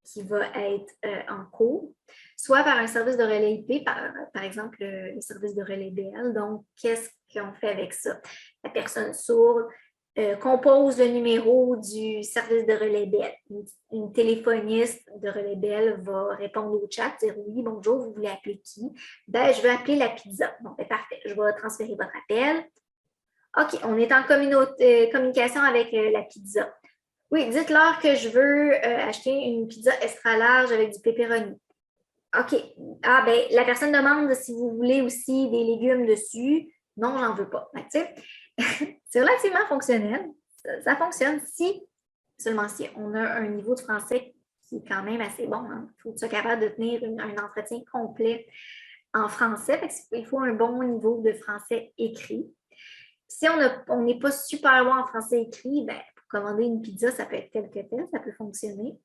qui va être en cours, soit par un service de relais IP, par exemple le service de relais BL. Donc, qu'est-ce qu'on fait avec ça? La personne sourde compose le numéro du service de relais BL. Une téléphoniste de relais BL va répondre au chat, dire oui, bonjour, vous voulez appeler qui? Ben, je veux appeler la pizza. Bon, ben, parfait, je vais transférer votre appel. OK, on est en communication avec la pizza. Oui, dites-leur que je veux acheter une pizza extra large avec du pepperoni. OK. Ah, ben, la personne demande si vous voulez aussi des légumes dessus. Non, j'en veux pas. Ben, tu sais, c'est relativement fonctionnel. Ça fonctionne seulement si on a un niveau de français qui est quand même assez bon. Il faut être capable de tenir un entretien complet en français. Il faut un bon niveau de français écrit. Si on n'est pas super bon en français écrit, ben, pour commander une pizza, ça peut être tel que tel, ça peut fonctionner.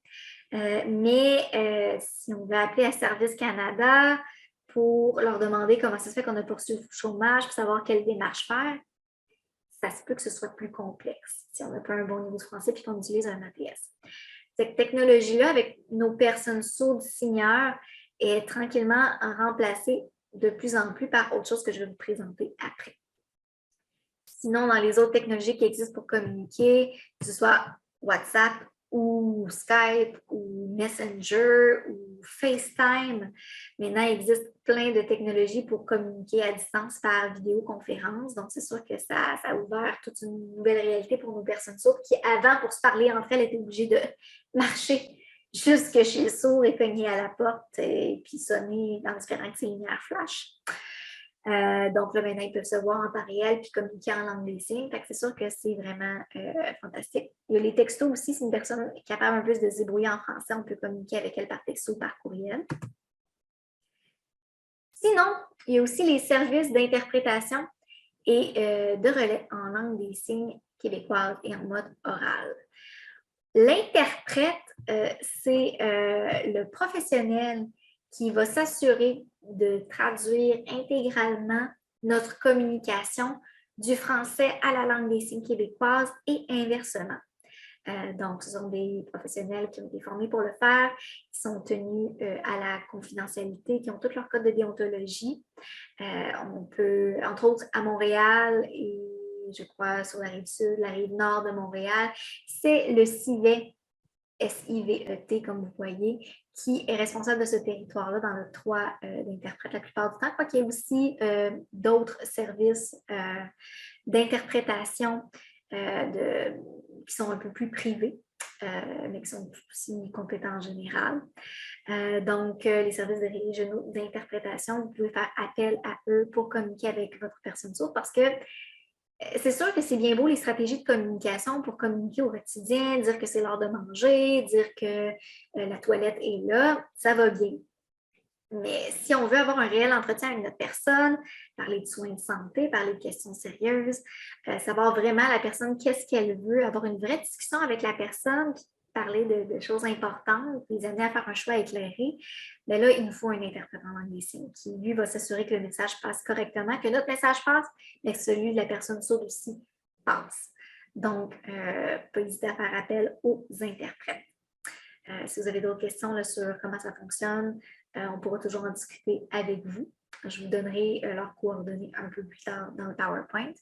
Mais si on veut appeler à Service Canada pour leur demander comment ça se fait qu'on a poursuivi le chômage, pour savoir quelle démarche faire, ça se peut que ce soit plus complexe si on n'a pas un bon niveau de français et qu'on utilise un ATS. Cette technologie-là, avec nos personnes sourdes signeurs, est tranquillement remplacée de plus en plus par autre chose que je vais vous présenter après. Sinon, dans les autres technologies qui existent pour communiquer, que ce soit WhatsApp ou Skype ou Messenger ou FaceTime, maintenant, il existe plein de technologies pour communiquer à distance par vidéoconférence. Donc, c'est sûr que ça a ouvert toute une nouvelle réalité pour nos personnes sourdes qui, avant, pour se parler entre elles, étaient obligées de marcher jusque chez le sourd et cogner à la porte et puis sonner en espérant que ses lumières flashent. Donc là, maintenant, ils peuvent se voir en temps réel puis communiquer en langue des signes. Fait que c'est sûr que c'est vraiment fantastique. Il y a les textos aussi. Si une personne est capable un peu de se débrouiller en français, on peut communiquer avec elle par texto ou par courriel. Sinon, il y a aussi les services d'interprétation et de relais en langue des signes québécoise et en mode oral. L'interprète, c'est le professionnel qui va s'assurer de traduire intégralement notre communication du français à la langue des signes québécoise et inversement. Donc, ce sont des professionnels qui ont été formés pour le faire, qui sont tenus à la confidentialité, qui ont tous leurs codes de déontologie. On peut, entre autres, à Montréal et je crois sur la rive sud, la rive nord de Montréal, c'est le CIVET, SIVET, comme vous voyez, qui est responsable de ce territoire-là dans l'octroi d'interprètes la plupart du temps, quoiqu'il y ait aussi d'autres services d'interprétation qui sont un peu plus privés, mais qui sont aussi compétents en général. Donc, les services régionaux d'interprétation, vous pouvez faire appel à eux pour communiquer avec votre personne sourde parce que c'est sûr que c'est bien beau les stratégies de communication pour communiquer au quotidien, dire que c'est l'heure de manger, dire que la toilette est là, ça va bien. Mais si on veut avoir un réel entretien avec notre personne, parler de soins de santé, parler de questions sérieuses, savoir vraiment la personne qu'est-ce qu'elle veut, avoir une vraie discussion avec la personne, parler de choses importantes, les amener à faire un choix éclairé, bien là, il nous faut un interprète en langue des signes qui, lui, va s'assurer que le message passe correctement, que notre message passe, mais que celui de la personne sourde aussi passe. Donc, pas hésiter à faire appel aux interprètes. Si vous avez d'autres questions là, sur comment ça fonctionne, on pourra toujours en discuter avec vous. Je vous donnerai leurs coordonnées un peu plus tard dans le PowerPoint.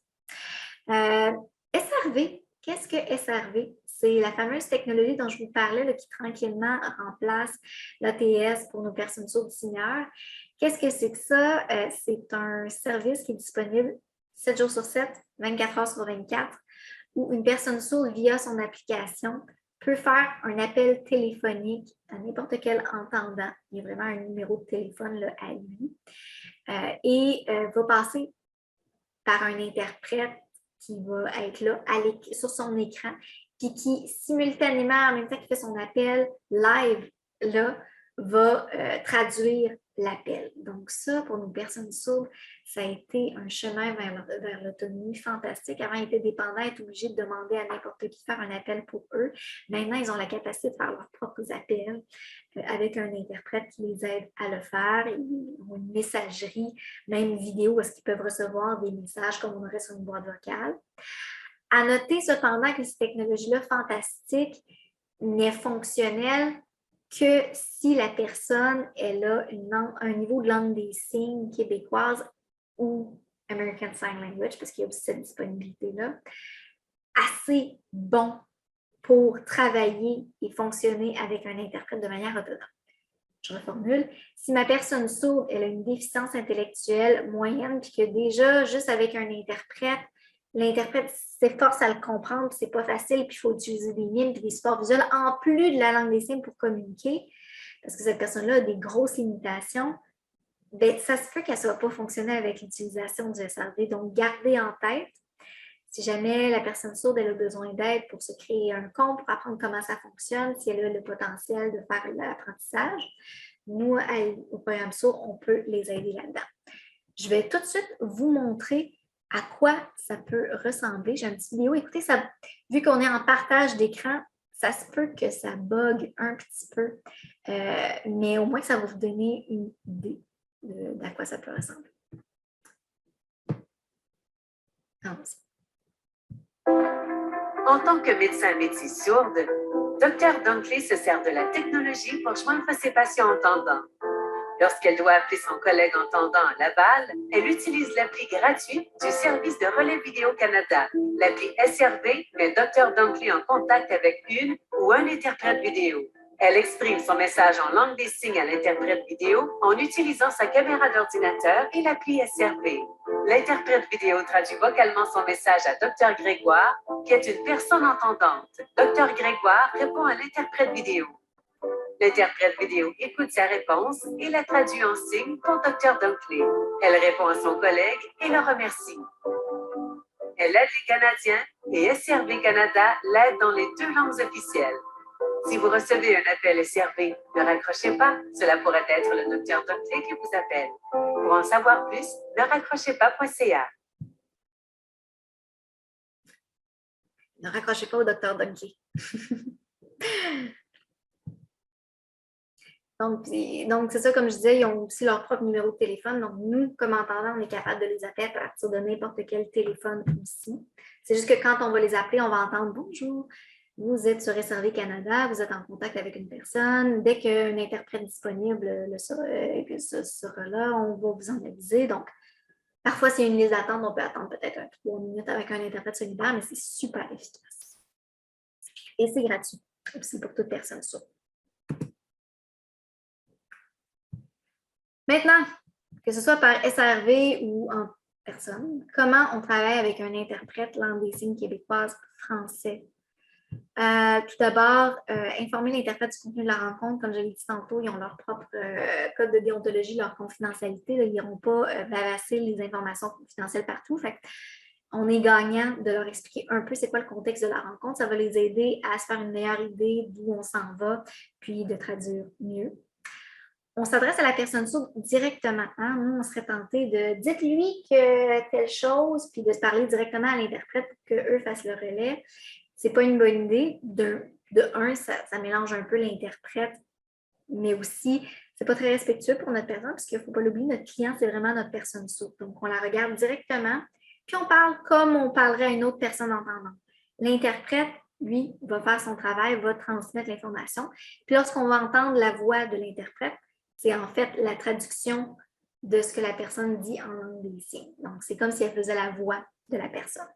SRV, qu'est-ce que SRV? C'est la fameuse technologie dont je vous parlais là, qui tranquillement remplace l'ATS pour nos personnes sourdes seniors. Qu'est-ce que c'est que ça? C'est un service qui est disponible 7 jours sur 7, 24 heures sur 24, où une personne sourde, via son application, peut faire un appel téléphonique à n'importe quel entendant. Il y a vraiment un numéro de téléphone là, à lui. Et va passer par un interprète qui va être là sur son écran, puis qui, simultanément, en même temps qu'il fait son appel live, là, va traduire l'appel. Donc ça, pour nos personnes sourdes, ça a été un chemin vers l'autonomie fantastique. Avant, ils étaient dépendants, ils étaient obligés de demander à n'importe qui de faire un appel pour eux. Maintenant, ils ont la capacité de faire leurs propres appels avec un interprète qui les aide à le faire. Ils ont une messagerie, même vidéo, où est-ce qu'ils peuvent recevoir des messages comme on aurait sur une boîte vocale. À noter cependant que cette technologie-là fantastique n'est fonctionnelle que si la personne elle a un niveau de langue des signes québécoise ou American Sign Language, parce qu'il y a aussi cette disponibilité-là, assez bon pour travailler et fonctionner avec un interprète de manière autonome. Je reformule. Si ma personne sourde elle a une déficience intellectuelle moyenne, puis que déjà, juste avec un interprète, l'interprète s'efforce à le comprendre, puis c'est pas facile, puis il faut utiliser des mimes puis des supports visuels en plus de la langue des signes pour communiquer, parce que cette personne-là a des grosses limitations, bien, ça se peut qu'elle ne soit pas fonctionner avec l'utilisation du SRV. Donc, gardez en tête, si jamais la personne sourde elle a besoin d'aide pour se créer un compte, pour apprendre comment ça fonctionne, si elle a le potentiel de faire l'apprentissage, nous, au programme sourd, on peut les aider là-dedans. Je vais tout de suite vous montrer à quoi ça peut ressembler. J'ai une petite vidéo. Écoutez, ça, vu qu'on est en partage d'écran, ça se peut que ça bug un petit peu, mais au moins, ça va vous donner une idée d'à quoi ça peut ressembler. En tant que médecin métis sourde, Dr. Dunkley se sert de la technologie pour joindre ses patients entendants. Lorsqu'elle doit appeler son collègue entendant à Laval, elle utilise l'appli gratuite du service de relais vidéo Canada. L'appli SRV met Dr. Dunkley en contact avec une ou un interprète vidéo. Elle exprime son message en langue des signes à l'interprète vidéo en utilisant sa caméra d'ordinateur et l'appli SRV. L'interprète vidéo traduit vocalement son message à Dr. Grégoire, qui est une personne entendante. Dr. Grégoire répond à l'interprète vidéo. L'interprète vidéo écoute sa réponse et la traduit en signe pour Dr. Dunkley. Elle répond à son collègue et le remercie. Elle aide les Canadiens et SRV Canada l'aide dans les 2 langues officielles. Si vous recevez un appel SRV, ne raccrochez pas. Cela pourrait être le docteur Dunkley qui vous appelle. Pour en savoir plus, ne raccrochez pas.ca. Ne raccrochez pas au docteur Dunkley. Donc c'est ça, comme je disais, ils ont aussi leur propre numéro de téléphone. Donc, nous, comme entendants, on est capable de les appeler à partir de n'importe quel téléphone aussi. C'est juste que quand on va les appeler, on va entendre « Bonjour, vous êtes sur SRV Canada, vous êtes en contact avec une personne. Dès qu'un interprète disponible sera là, on va vous en aviser. » Donc, parfois, s'il y a une liste d'attente, on peut attendre peut-être 3 minutes avec un interprète solidaire, mais c'est super efficace. Et c'est gratuit aussi pour toute personne sourde. Maintenant, que ce soit par SRV ou en personne, comment on travaille avec un interprète langue des signes québécoise français? Tout d'abord, informer l'interprète du contenu de la rencontre. Comme je l'ai dit tantôt, ils ont leur propre code de déontologie, leur confidentialité. Là, ils n'iront pas bavasser les informations confidentielles partout. Fait on est gagnant de leur expliquer un peu c'est quoi le contexte de la rencontre. Ça va les aider à se faire une meilleure idée d'où on s'en va, puis de traduire mieux. On s'adresse à la personne sourde directement. Hein? Nous, on serait tenté de dites-lui que telle chose, puis de se parler directement à l'interprète pour qu'eux fassent le relais. Ce n'est pas une bonne idée. De un, ça mélange un peu l'interprète, mais aussi, ce n'est pas très respectueux pour notre personne, parce qu'il ne faut pas l'oublier, notre client, c'est vraiment notre personne sourde. Donc, on la regarde directement, puis on parle comme on parlerait à une autre personne entendante. L'interprète, lui, va faire son travail, va transmettre l'information. Puis lorsqu'on va entendre la voix de l'interprète, c'est en fait la traduction de ce que la personne dit en langue des signes. Donc, c'est comme si elle faisait la voix de la personne.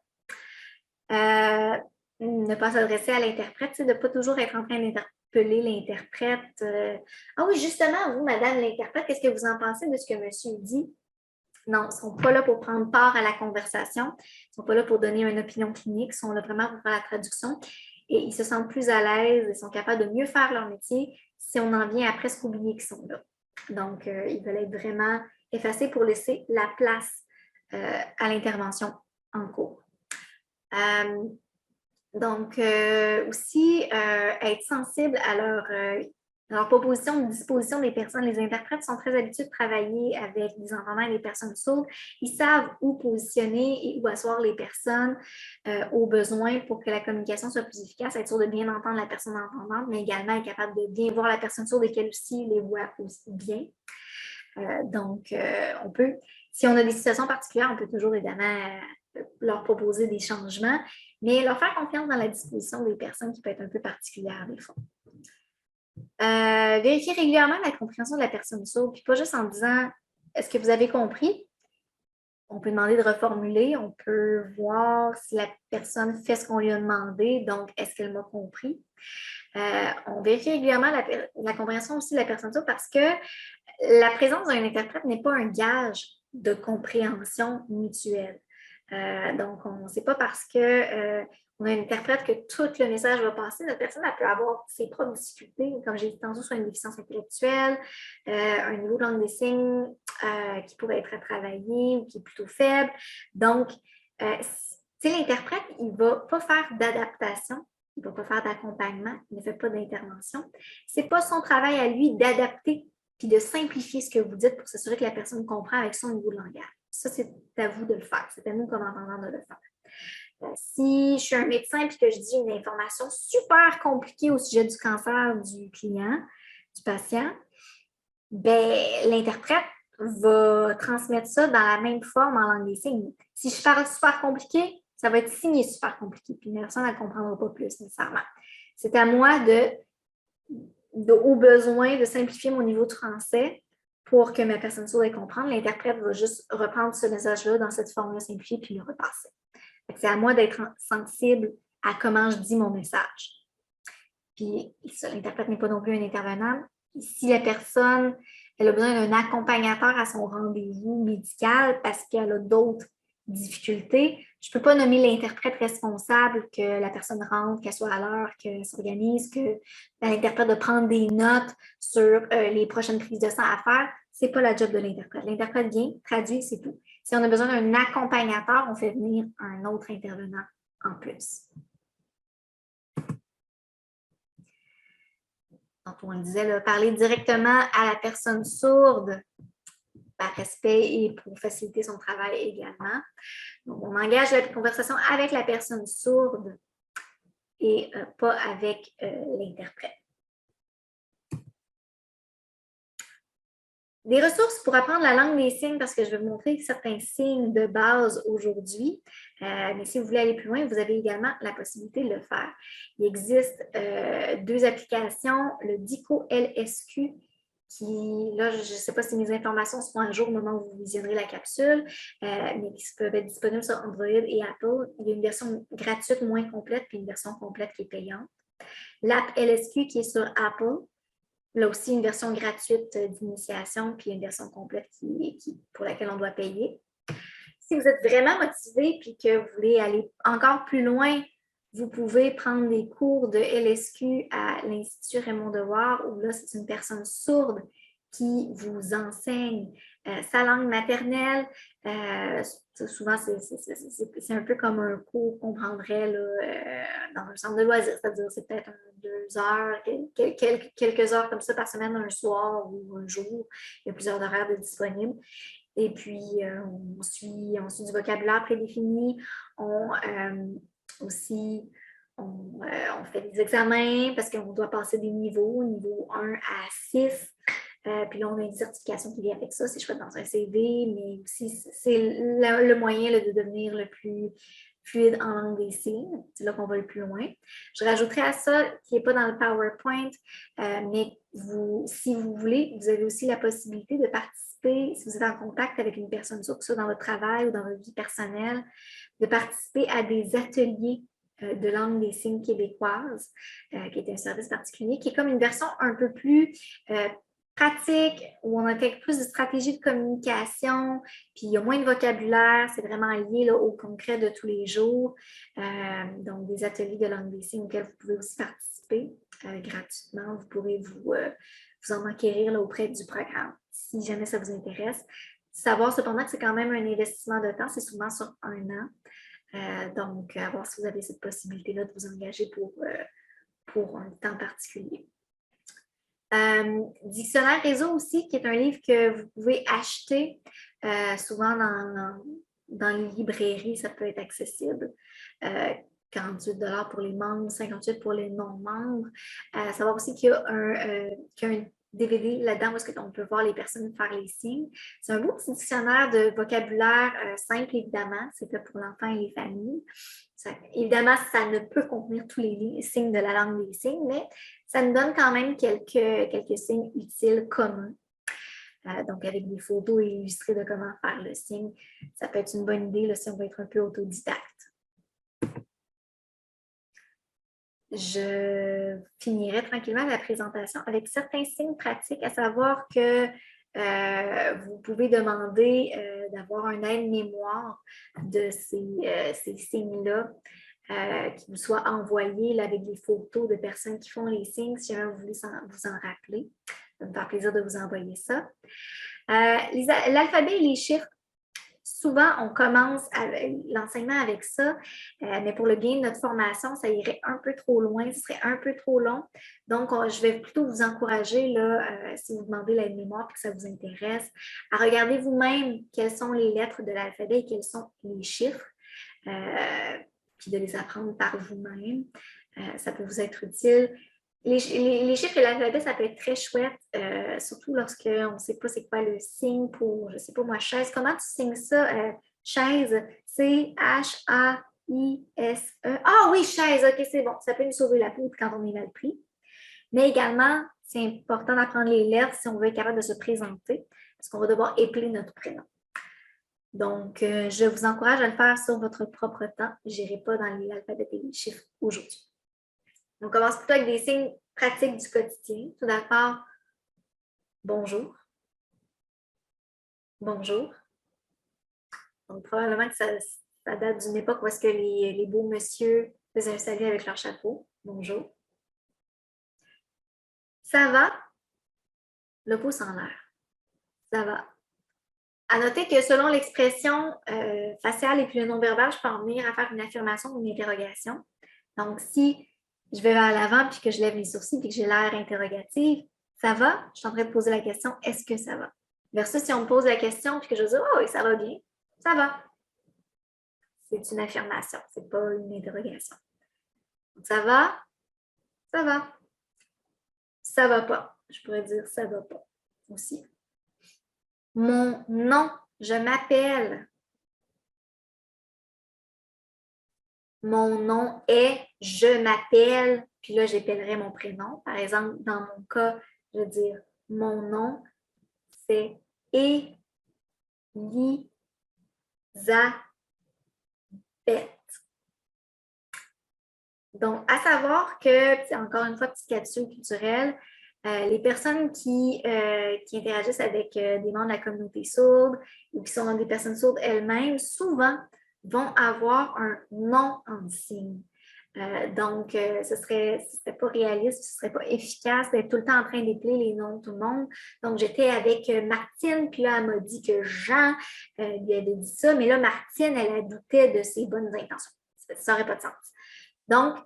Ne pas s'adresser à l'interprète, c'est de ne pas toujours être en train d'interpeller l'interprète. Ah oui, justement, vous, madame l'interprète, qu'est-ce que vous en pensez de ce que monsieur dit? Non, ils ne sont pas là pour prendre part à la conversation. Ils ne sont pas là pour donner une opinion clinique. Ils sont là vraiment pour faire la traduction. Et ils se sentent plus à l'aise. Ils sont capables de mieux faire leur métier si on en vient à presque oublier qu'ils sont là. Donc, ils veulent être vraiment effacés pour laisser la place à l'intervention en cours. Donc, aussi, être sensible à leur proposition de disposition des personnes. Les interprètes sont très habitués de travailler avec des entendants et des personnes sourdes. Ils savent où positionner et où asseoir les personnes aux besoins pour que la communication soit plus efficace, être sûr de bien entendre la personne entendante, mais également être capable de bien voir la personne sourde et qu'elle aussi les voit aussi bien. Donc, on peut, si on a des situations particulières, on peut toujours évidemment leur proposer des changements, mais leur faire confiance dans la disposition des personnes qui peut être un peu particulière des fois. Vérifier régulièrement la compréhension de la personne sourde, puis pas juste en disant « Est-ce que vous avez compris? » On peut demander de reformuler, on peut voir si la personne fait ce qu'on lui a demandé, donc est-ce qu'elle m'a compris? On vérifie régulièrement la compréhension aussi de la personne sourde parce que la présence d'un interprète n'est pas un gage de compréhension mutuelle. Donc, on ne sait pas parce qu'on a un interprète que tout le message va passer. Notre personne elle peut avoir ses propres difficultés, comme j'ai dit tantôt, soit une déficience intellectuelle, un niveau de langue des signes qui pourrait être à travailler ou qui est plutôt faible. Donc, l'interprète, il ne va pas faire d'adaptation, il ne va pas faire d'accompagnement, il ne fait pas d'intervention. Ce n'est pas son travail à lui d'adapter puis de simplifier ce que vous dites pour s'assurer que la personne comprend avec son niveau de langage. Ça, c'est à vous de le faire. C'est à nous, comme entendants, de le faire. Si je suis un médecin et que je dis une information super compliquée au sujet du cancer du client, du patient, ben, l'interprète va transmettre ça dans la même forme en langue des signes. Si je parle super compliqué, ça va être signé super compliqué, puis la personne ne comprendra pas plus nécessairement. C'est à moi au besoin de simplifier mon niveau de français pour que ma personne sourde ait comprendre. L'interprète va juste reprendre ce message-là dans cette forme-là simplifiée puis le repasser. C'est à moi d'être sensible à comment je dis mon message. Puis l'interprète n'est pas non plus un intervenant. Si la personne elle a besoin d'un accompagnateur à son rendez-vous médical parce qu'elle a d'autres difficultés, je ne peux pas nommer l'interprète responsable que la personne rentre, qu'elle soit à l'heure, qu'elle s'organise, que l'interprète de prendre des notes sur les prochaines prises de sang à faire. Ce n'est pas la job de l'interprète. L'interprète vient, traduit, c'est tout. Si on a besoin d'un accompagnateur, on fait venir un autre intervenant en plus. tantôt on le disait, là, parler directement à la personne sourde par respect et pour faciliter son travail également. Donc, on engage la conversation avec la personne sourde et pas avec l'interprète. Des ressources pour apprendre la langue des signes, parce que je vais vous montrer certains signes de base aujourd'hui. Mais si vous voulez aller plus loin, vous avez également la possibilité de le faire. Il existe 2 applications, le Dico LSQ, qui, là, je ne sais pas si mes informations seront à jour au moment où vous visionnerez la capsule, mais qui peuvent être disponibles sur Android et Apple. Il y a une version gratuite moins complète, puis une version complète qui est payante. L'app LSQ qui est sur Apple. Là aussi, une version gratuite d'initiation, puis une version complète pour laquelle on doit payer. Si vous êtes vraiment motivé et que vous voulez aller encore plus loin, vous pouvez prendre des cours de LSQ à l'Institut Raymond Dewar, où là, c'est une personne sourde qui vous enseigne sa langue maternelle. Souvent, c'est un peu comme un cours qu'on prendrait là, dans un centre de loisirs, c'est-à-dire c'est peut-être 2 heures, quelques heures comme ça par semaine, un soir ou un jour. Il y a plusieurs horaires de disponibles. Et puis, on suit du vocabulaire prédéfini. On fait des examens parce qu'on doit passer des niveaux, niveau 1 à 6. Puis là, on a une certification qui vient avec ça, c'est chouette dans un CV, mais aussi c'est le moyen là, de devenir le plus fluide en langue des signes. C'est là qu'on va le plus loin. Je rajouterai à ça, qui n'est pas dans le PowerPoint, mais si vous voulez, vous avez aussi la possibilité de participer, si vous êtes en contact avec une personne sourde, que ce soit dans votre travail ou dans votre vie personnelle, de participer à des ateliers de langue des signes québécoise, qui est un service particulier, qui est comme une version un peu plus pratique, où on a peut-être plus de stratégies de communication, puis il y a moins de vocabulaire, c'est vraiment lié là, au concret de tous les jours. Donc, des ateliers de langue des signes auxquels vous pouvez aussi participer gratuitement. Vous pourrez vous en enquérir là, auprès du programme, si jamais ça vous intéresse. Savoir cependant que c'est quand même un investissement de temps, c'est souvent sur 1 an. Donc, à voir si vous avez cette possibilité-là de vous engager pour un temps particulier. Dictionnaire réseau aussi, qui est un livre que vous pouvez acheter souvent dans les librairies, ça peut être accessible. 48 $ pour les membres, 58 pour les non-membres. Savoir aussi qu'il y a un DVD là-dedans où on peut voir les personnes faire les signes. C'est un beau petit dictionnaire de vocabulaire simple, évidemment. C'est fait pour l'enfant et les familles. Évidemment, ça ne peut contenir tous les signes de la langue des signes, mais ça nous donne quand même quelques signes utiles communs. Donc, avec des photos illustrées de comment faire le signe, ça peut être une bonne idée là, si on veut être un peu autodidacte. Je finirai tranquillement la présentation avec certains signes pratiques, à savoir que vous pouvez demander d'avoir un aide-mémoire de ces signes-là qui vous soit envoyé là, avec des photos de personnes qui font les signes, si jamais vous voulez vous en rappeler. Ça va me faire plaisir de vous envoyer ça. L'alphabet et les chiffres, souvent, on commence l'enseignement avec ça, mais pour le gain de notre formation, ça irait un peu trop loin, ce serait un peu trop long. Donc, je vais plutôt vous encourager, là, si vous demandez l'aide-mémoire et que ça vous intéresse, à regarder vous-même quelles sont les lettres de l'alphabet et quels sont les chiffres, puis de les apprendre par vous-même. Ça peut vous être utile. Les chiffres et l'alphabet, ça peut être très chouette, surtout lorsqu'on ne sait pas c'est quoi le signe pour, je ne sais pas moi, chaise. Comment tu signes ça? Chaise, C-H-A-I-S-E. Ah oui, chaise, ok, c'est bon. Ça peut nous sauver la peau quand on est mal pris. Mais également, c'est important d'apprendre les lettres si on veut être capable de se présenter, parce qu'on va devoir épeler notre prénom. Donc, je vous encourage à le faire sur votre propre temps. Je n'irai pas dans l'alphabet et les chiffres aujourd'hui. On commence plutôt avec des signes pratiques du quotidien. Tout d'abord, bonjour. Bonjour. Donc, probablement que ça date d'une époque où est-ce que les beaux messieurs faisaient un salut avec leur chapeau. Bonjour. Ça va? Le pouce en l'air. Ça va. À noter que selon l'expression faciale et puis le non-verbal, je peux en venir à faire une affirmation ou une interrogation. Donc, si je vais vers l'avant puis que je lève les sourcils puis que j'ai l'air interrogative, ça va? Je suis en train de poser la question, est-ce que ça va? Versus si on me pose la question puis que je dis, oh oui, ça va bien, ça va. C'est une affirmation, c'est pas une interrogation. Donc, ça va? Ça va. Ça va pas. Je pourrais dire ça va pas aussi. Mon nom, je m'appelle. Mon nom est, je m'appelle, puis là, j'appellerai mon prénom. Par exemple, dans mon cas, je veux dire, mon nom, c'est Elisabeth. Donc, à savoir que, encore une fois, petite capsule culturelle, les personnes qui interagissent avec des membres de la communauté sourde ou qui sont des personnes sourdes elles-mêmes, souvent vont avoir un nom en signe. Donc, ce serait pas réaliste, ce serait pas efficace d'être tout le temps en train d'épeler les noms de tout le monde. Donc, j'étais avec Martine, puis là, elle m'a dit que Jean lui avait dit ça, mais là, Martine, elle doutait de ses bonnes intentions. Ça n'aurait pas de sens. Donc,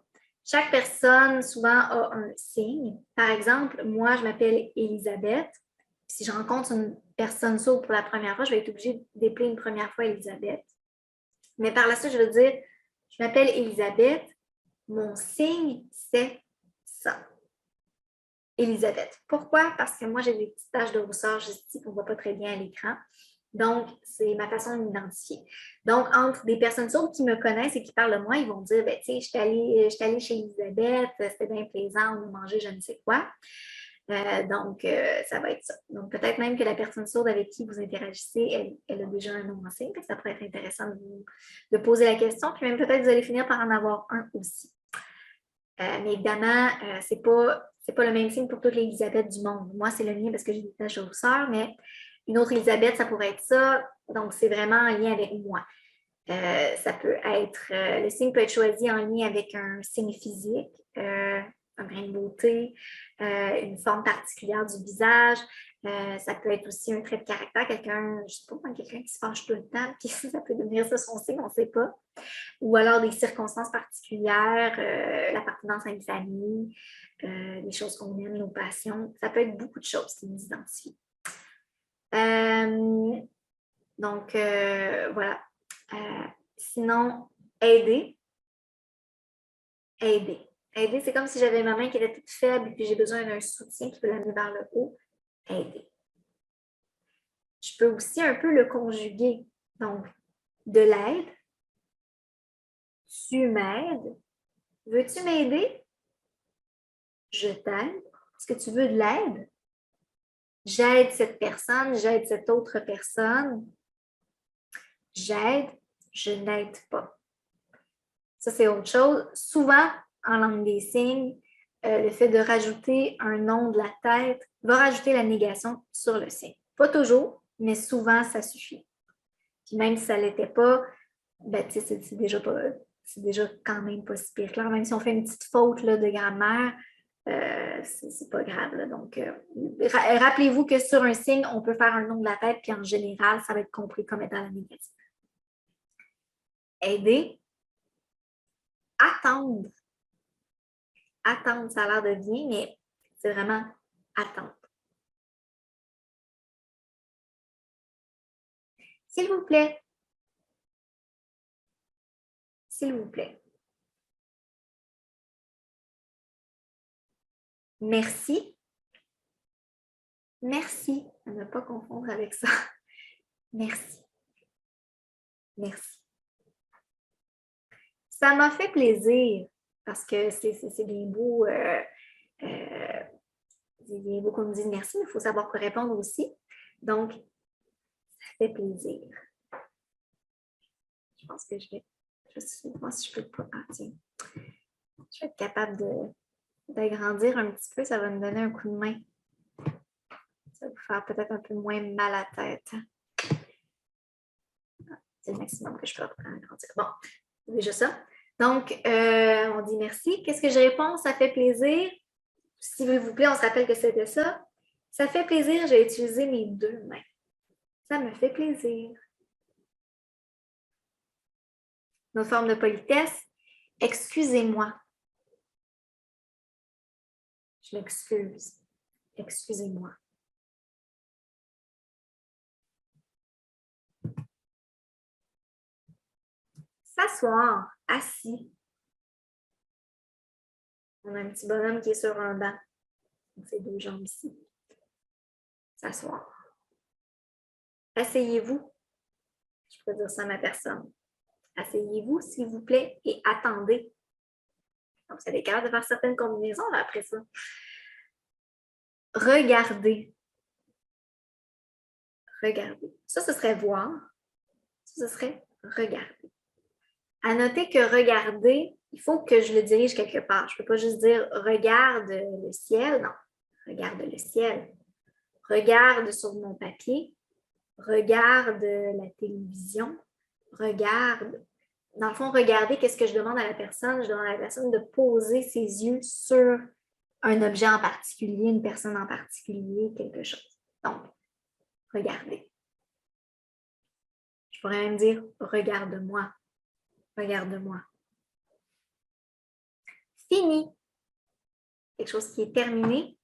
chaque personne souvent a un signe. Par exemple, moi, je m'appelle Elisabeth. Si je rencontre une personne sourde pour la première fois, je vais être obligée d'épeler une première fois Elisabeth. Mais par la suite, je vais dire, je m'appelle Elisabeth. Mon signe, c'est ça. Elisabeth. Pourquoi? Parce que moi, j'ai des petites taches de rousseur juste ici qu'on ne voit pas très bien à l'écran. Donc, c'est ma façon de m'identifier. Donc, entre des personnes sourdes qui me connaissent et qui parlent de moi, ils vont dire, ben, tu sais, je suis allée chez Elisabeth, c'était bien plaisant, on a mangé je ne sais quoi. Ça va être ça. Donc, peut-être même que la personne sourde avec qui vous interagissez, elle a déjà un nom en signe, ça pourrait être intéressant de poser la question, puis même peut-être vous allez finir par en avoir un aussi. Mais évidemment, c'est pas le même signe pour toutes les Elisabeth du monde. Moi, c'est le mien parce que j'ai des taches de rousseur, mais une autre Elisabeth, ça pourrait être ça. Donc, c'est vraiment en lien avec moi. Ça peut être, le signe peut être choisi en lien avec un signe physique, un brin de beauté, une forme particulière du visage. Ça peut être aussi un trait de caractère, quelqu'un, je sais pas, quelqu'un qui se fâche tout le temps, puis ça peut devenir ça son signe, on ne sait pas. Ou alors des circonstances particulières, l'appartenance à une famille, les choses qu'on aime, nos passions. Ça peut être beaucoup de choses qui nous identifient. Voilà. Sinon, aider. Aider. Aider, c'est comme si j'avais ma main qui était toute faible et puis j'ai besoin d'un soutien qui peut l'amener vers le haut. Aider. Je peux aussi un peu le conjuguer. Donc, de l'aide. Tu m'aides. Veux-tu m'aider? Je t'aide. Est-ce que tu veux de l'aide? J'aide cette personne, j'aide cette autre personne. J'aide, je n'aide pas. Ça, c'est autre chose. Souvent, en langue des signes, le fait de rajouter un nom de la tête va rajouter la négation sur le signe. Pas toujours, mais souvent, ça suffit. Puis même si ça ne l'était pas, ben, c'est déjà quand même pas si pire clair. Même si on fait une petite faute là, de grammaire, c'est pas grave. Là. Donc, rappelez-vous que sur un signe, on peut faire un nom de la tête, puis en général, ça va être compris comme étant la négative. Aider. Attendre. Attendre, ça a l'air de bien, mais c'est vraiment attendre. S'il vous plaît. S'il vous plaît. Merci. Merci. À ne pas confondre avec ça. Merci. Merci. Ça m'a fait plaisir parce que c'est bien beau. C'est bien beau qu'on nous dise merci, mais il faut savoir quoi répondre aussi. Donc, ça fait plaisir. Je pense que je vais. Je sais pas si je peux pas. Ah, tiens. Je vais être capable d'agrandir un petit peu. Ça va me donner un coup de main. Ça va vous faire peut-être un peu moins mal à la tête. C'est le maximum que je peux agrandir. Bon, c'est déjà ça. Donc, on dit merci. Qu'est-ce que je réponds? Ça fait plaisir. S'il vous plaît, on se rappelle que c'était ça. Ça fait plaisir, j'ai utilisé mes deux mains. Ça me fait plaisir. Notre forme de politesse. Excusez-moi. Je m'excuse. Excusez-moi. S'asseoir, assis. On a un petit bonhomme qui est sur un banc. Donc, ses deux jambes ici. S'asseoir. Asseyez-vous. Je peux dire ça à ma personne. Asseyez-vous, s'il vous plaît, et attendez. Donc, vous allez capable de faire certaines combinaisons là, après ça. Regardez. Regardez. Ça, ce serait voir. Ça, ce serait regarder. À noter que regarder, il faut que je le dirige quelque part. Je ne peux pas juste dire regarde le ciel. Non, regarde le ciel. Regarde sur mon papier. Regarde la télévision. Regarde. Dans le fond, regardez, qu'est-ce que je demande à la personne? Je demande à la personne de poser ses yeux sur un objet en particulier, une personne en particulier, quelque chose. Donc, regardez. Je pourrais même dire regarde-moi. Regarde-moi. Fini. Quelque chose qui est terminé.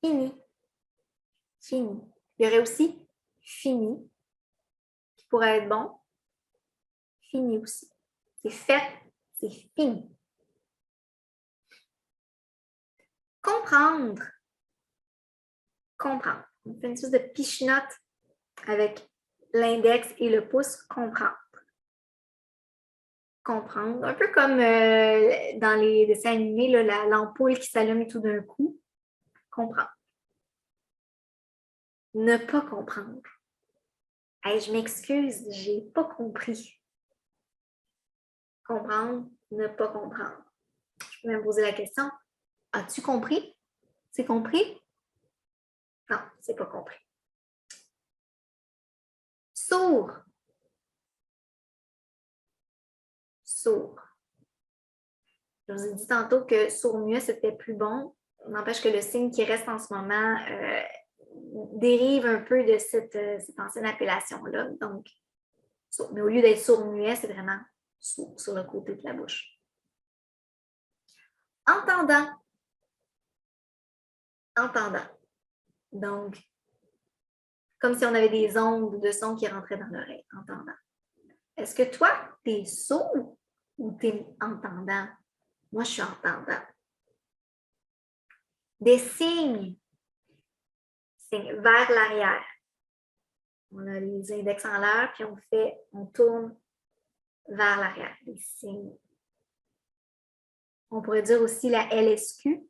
Fini. Fini. Il y aurait aussi fini, qui pourrait être bon. Fini aussi. C'est fait, c'est fini. Comprendre. Comprendre. On fait une sorte de piche-note avec l'index et le pouce. Comprendre. Comprendre. Un peu comme dans les dessins animés, l'ampoule qui s'allume tout d'un coup. Comprendre. Ne pas comprendre. Hey, je m'excuse, j'ai pas compris. Comprendre, ne pas comprendre. Je peux même poser la question. As-tu compris? C'est compris? Non, c'est pas compris. Sourd. Sourd. Je vous ai dit tantôt que sourd-muet, c'était plus bon. N'empêche que le signe qui reste en ce moment dérive un peu de cette ancienne appellation-là. Donc, sourd. Mais au lieu d'être sourd-muet, c'est vraiment sourd sur le côté de la bouche. Entendant. Entendant. Donc, comme si on avait des ondes de son qui rentraient dans l'oreille. Entendant. Est-ce que toi, tu es sourd ou tu es entendant? Moi, je suis entendant. Des signes. Signes vers l'arrière. On a les index en l'air, puis on tourne vers l'arrière. Des signes. On pourrait dire aussi la LSQ.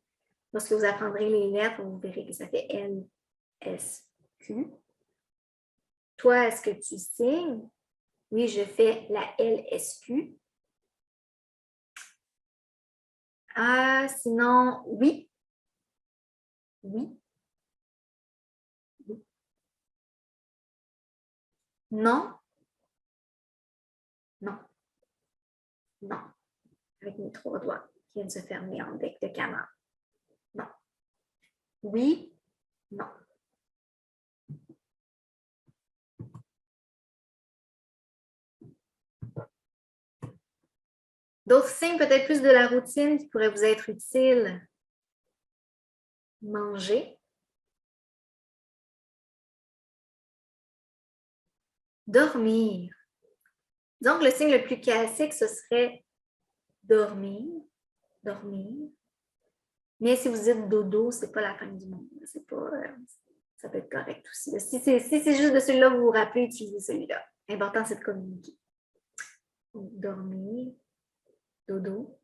Lorsque vous apprendrez les lettres, vous verrez que ça fait LSQ. Toi, est-ce que tu signes? Oui, je fais la LSQ. Sinon, oui. Oui. Oui. Non. Non. Non. Avec mes 3 doigts qui viennent se fermer en bec de canard. Non. Oui. Non. D'autres signes peut-être plus de la routine qui pourraient vous être utiles. Manger. Dormir. Donc, le signe le plus classique, ce serait dormir. Dormir. Mais si vous dites dodo, ce n'est pas la fin du monde. C'est pas, ça peut être correct aussi. Si c'est juste de celui-là que vous vous rappelez, utilisez celui-là. L'important, c'est de communiquer. Donc, dormir. Dodo.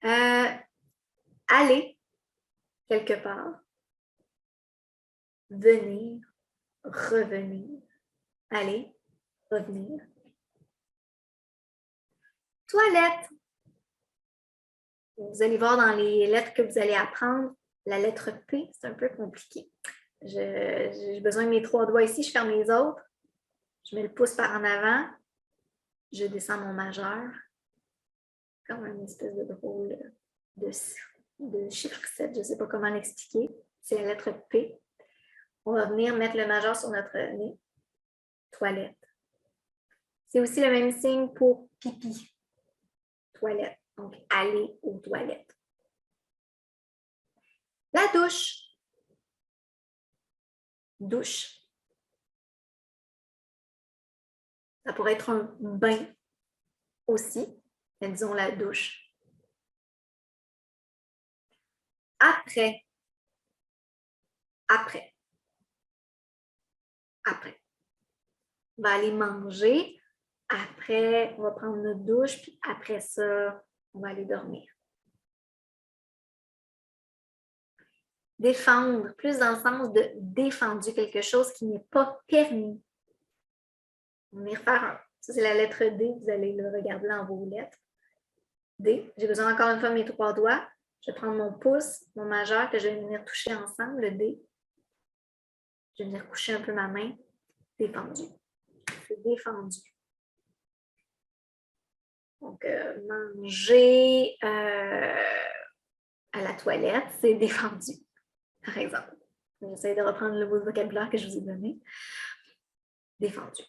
Aller quelque part. Venir. Revenir. Aller. Revenir. Toilette. Vous allez voir dans les lettres que vous allez apprendre, la lettre P, c'est un peu compliqué. J'ai besoin de mes 3 doigts ici, je ferme les autres. Je mets le pouce par en avant. Je descends mon majeur. Comme une espèce de drôle de chiffre 7, je ne sais pas comment l'expliquer. C'est la lettre P. On va venir mettre le majeur sur notre nez. Toilette. C'est aussi le même signe pour pipi. Toilette. Donc, aller aux toilettes. La douche. Douche. Ça pourrait être un bain aussi, mais disons la douche. Après. Après. Après. On va aller manger. Après, on va prendre notre douche. Puis après ça, on va aller dormir. Défendre, plus dans le sens de défendu, quelque chose qui n'est pas permis. On va y refaire un. Ça, c'est la lettre D. Vous allez le regarder dans vos lettres. D. J'ai besoin encore une fois de mes 3 doigts. Je vais prendre mon pouce, mon majeur, que je vais venir toucher ensemble, le D. Je vais venir coucher un peu ma main. Défendu. C'est défendu. Donc, manger à la toilette, c'est défendu, par exemple. J'essaie de reprendre le mot de vocabulaire que je vous ai donné. Défendu.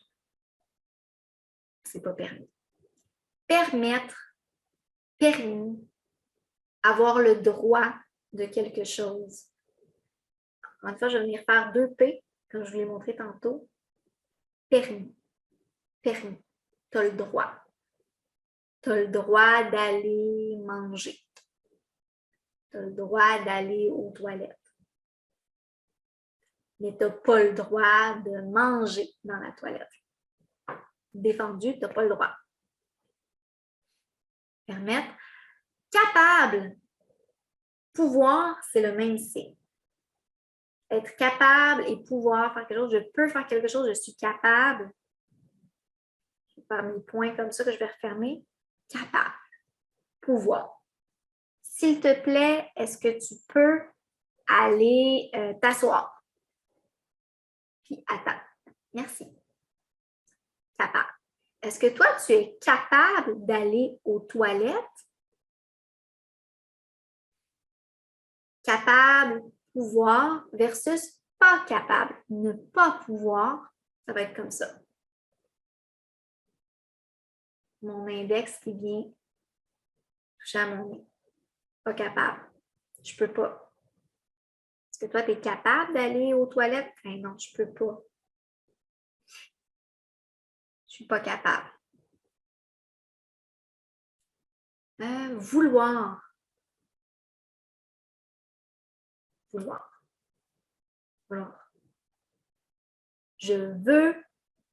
C'est pas permis. Permettre, permis, avoir le droit de quelque chose. Encore une fois, je vais venir faire 2 P, comme je vous l'ai montré tantôt. Permis. Permis. Tu as le droit. Tu as le droit d'aller manger. Tu as le droit d'aller aux toilettes. Mais tu n'as pas le droit de manger dans la toilette. Défendu, tu n'as pas le droit. Permettre. Capable. Pouvoir, c'est le même signe. Être capable et pouvoir faire quelque chose. Je peux faire quelque chose, je suis capable. Je vais faire mes points comme ça que je vais refermer. Capable. Pouvoir. S'il te plaît, est-ce que tu peux aller t'asseoir? Puis attends. Merci. Capable. Est-ce que toi, tu es capable d'aller aux toilettes? Capable, pouvoir versus pas capable. Ne pas pouvoir, ça va être comme ça. Mon index qui vient toucher à mon nez. Pas capable. Je peux pas. Est-ce que toi, tu es capable d'aller aux toilettes? Ben non, je peux pas. Je suis pas capable. Vouloir. Vouloir. Vouloir. Je veux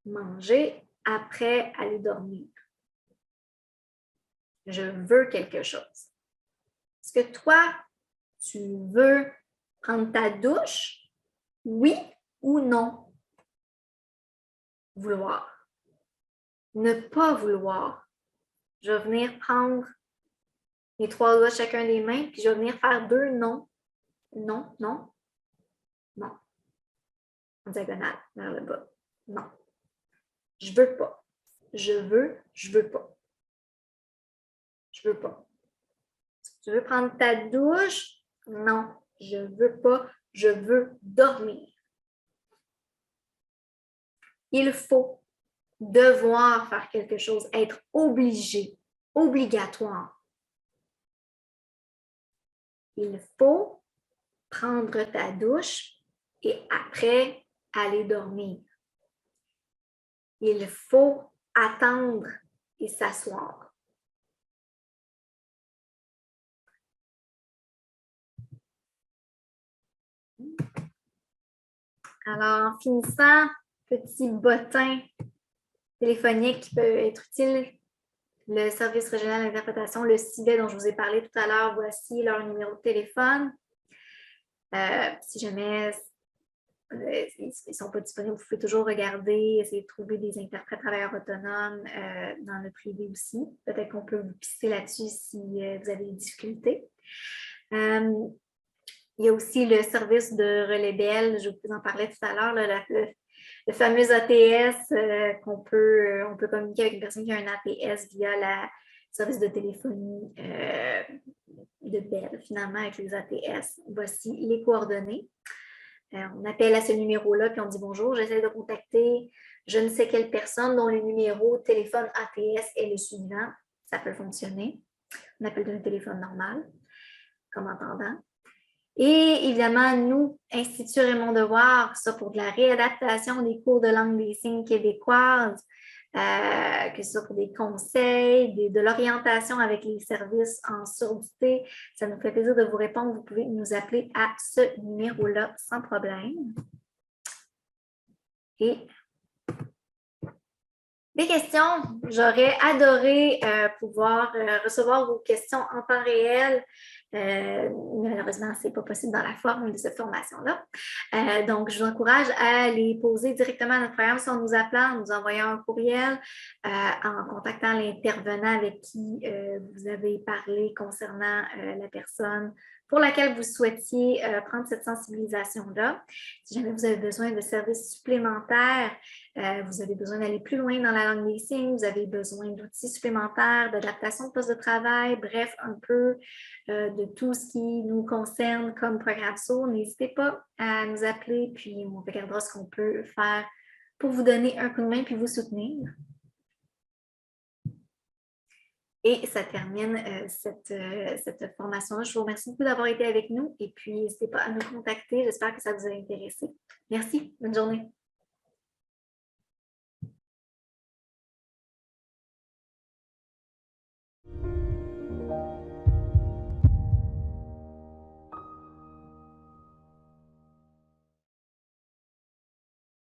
manger après aller dormir. Je veux quelque chose. Est-ce que toi, tu veux prendre ta douche? Oui ou non? Vouloir. Ne pas vouloir. Je vais venir prendre mes 3 doigts chacun des mains, puis je vais venir faire 2 non. Non, non, non. En diagonale, vers le bas. Non. Je veux pas. Je veux pas. Je veux pas. Tu veux prendre ta douche? Non, je veux pas. Je veux dormir. Il faut devoir faire quelque chose, être obligé, obligatoire. Il faut prendre ta douche et après aller dormir. Il faut attendre et s'asseoir. Alors, en finissant, petit bottin téléphonique qui peut être utile, le service régional d'interprétation, le CIBET dont je vous ai parlé tout à l'heure, voici leur numéro de téléphone. Si jamais ils ne sont pas disponibles, vous pouvez toujours regarder, essayer de trouver des interprètes travailleurs autonomes dans le privé aussi. Peut-être qu'on peut vous pisser là-dessus si vous avez des difficultés. Il y a aussi le service de relais Bell, je vous en parlais tout à l'heure, le fameux ATS qu'on peut communiquer avec une personne qui a un ATS via le service de téléphonie de Bell, finalement, avec les ATS. Voici les coordonnées. On appelle à ce numéro-là, puis on dit bonjour, j'essaie de contacter je ne sais quelle personne dont le numéro de téléphone ATS est le suivant. Ça peut fonctionner. On appelle d'un téléphone normal, comme entendant. Et évidemment, nous, Institut Raymond Devoir, que ce soit pour de la réadaptation des cours de langue des signes québécoise, que ce soit pour des conseils, de l'orientation avec les services en surdité, ça nous fait plaisir de vous répondre. Vous pouvez nous appeler à ce numéro-là sans problème. Et des questions, j'aurais adoré pouvoir recevoir vos questions en temps réel. Malheureusement, ce n'est pas possible dans la forme de cette formation-là. Donc, je vous encourage à les poser directement à notre programme en nous appelant, en nous envoyant un courriel, en contactant l'intervenant avec qui vous avez parlé concernant la personne pour laquelle vous souhaitiez prendre cette sensibilisation-là. Si jamais vous avez besoin de services supplémentaires, vous avez besoin d'aller plus loin dans la langue des signes, vous avez besoin d'outils supplémentaires, d'adaptation de poste de travail, bref, un peu de tout ce qui nous concerne comme programme sourd, n'hésitez pas à nous appeler, puis on regardera ce qu'on peut faire pour vous donner un coup de main puis vous soutenir. Et ça termine cette formation-là. Je vous remercie beaucoup d'avoir été avec nous et puis n'hésitez pas à nous contacter. J'espère que ça vous a intéressé. Merci. Bonne journée.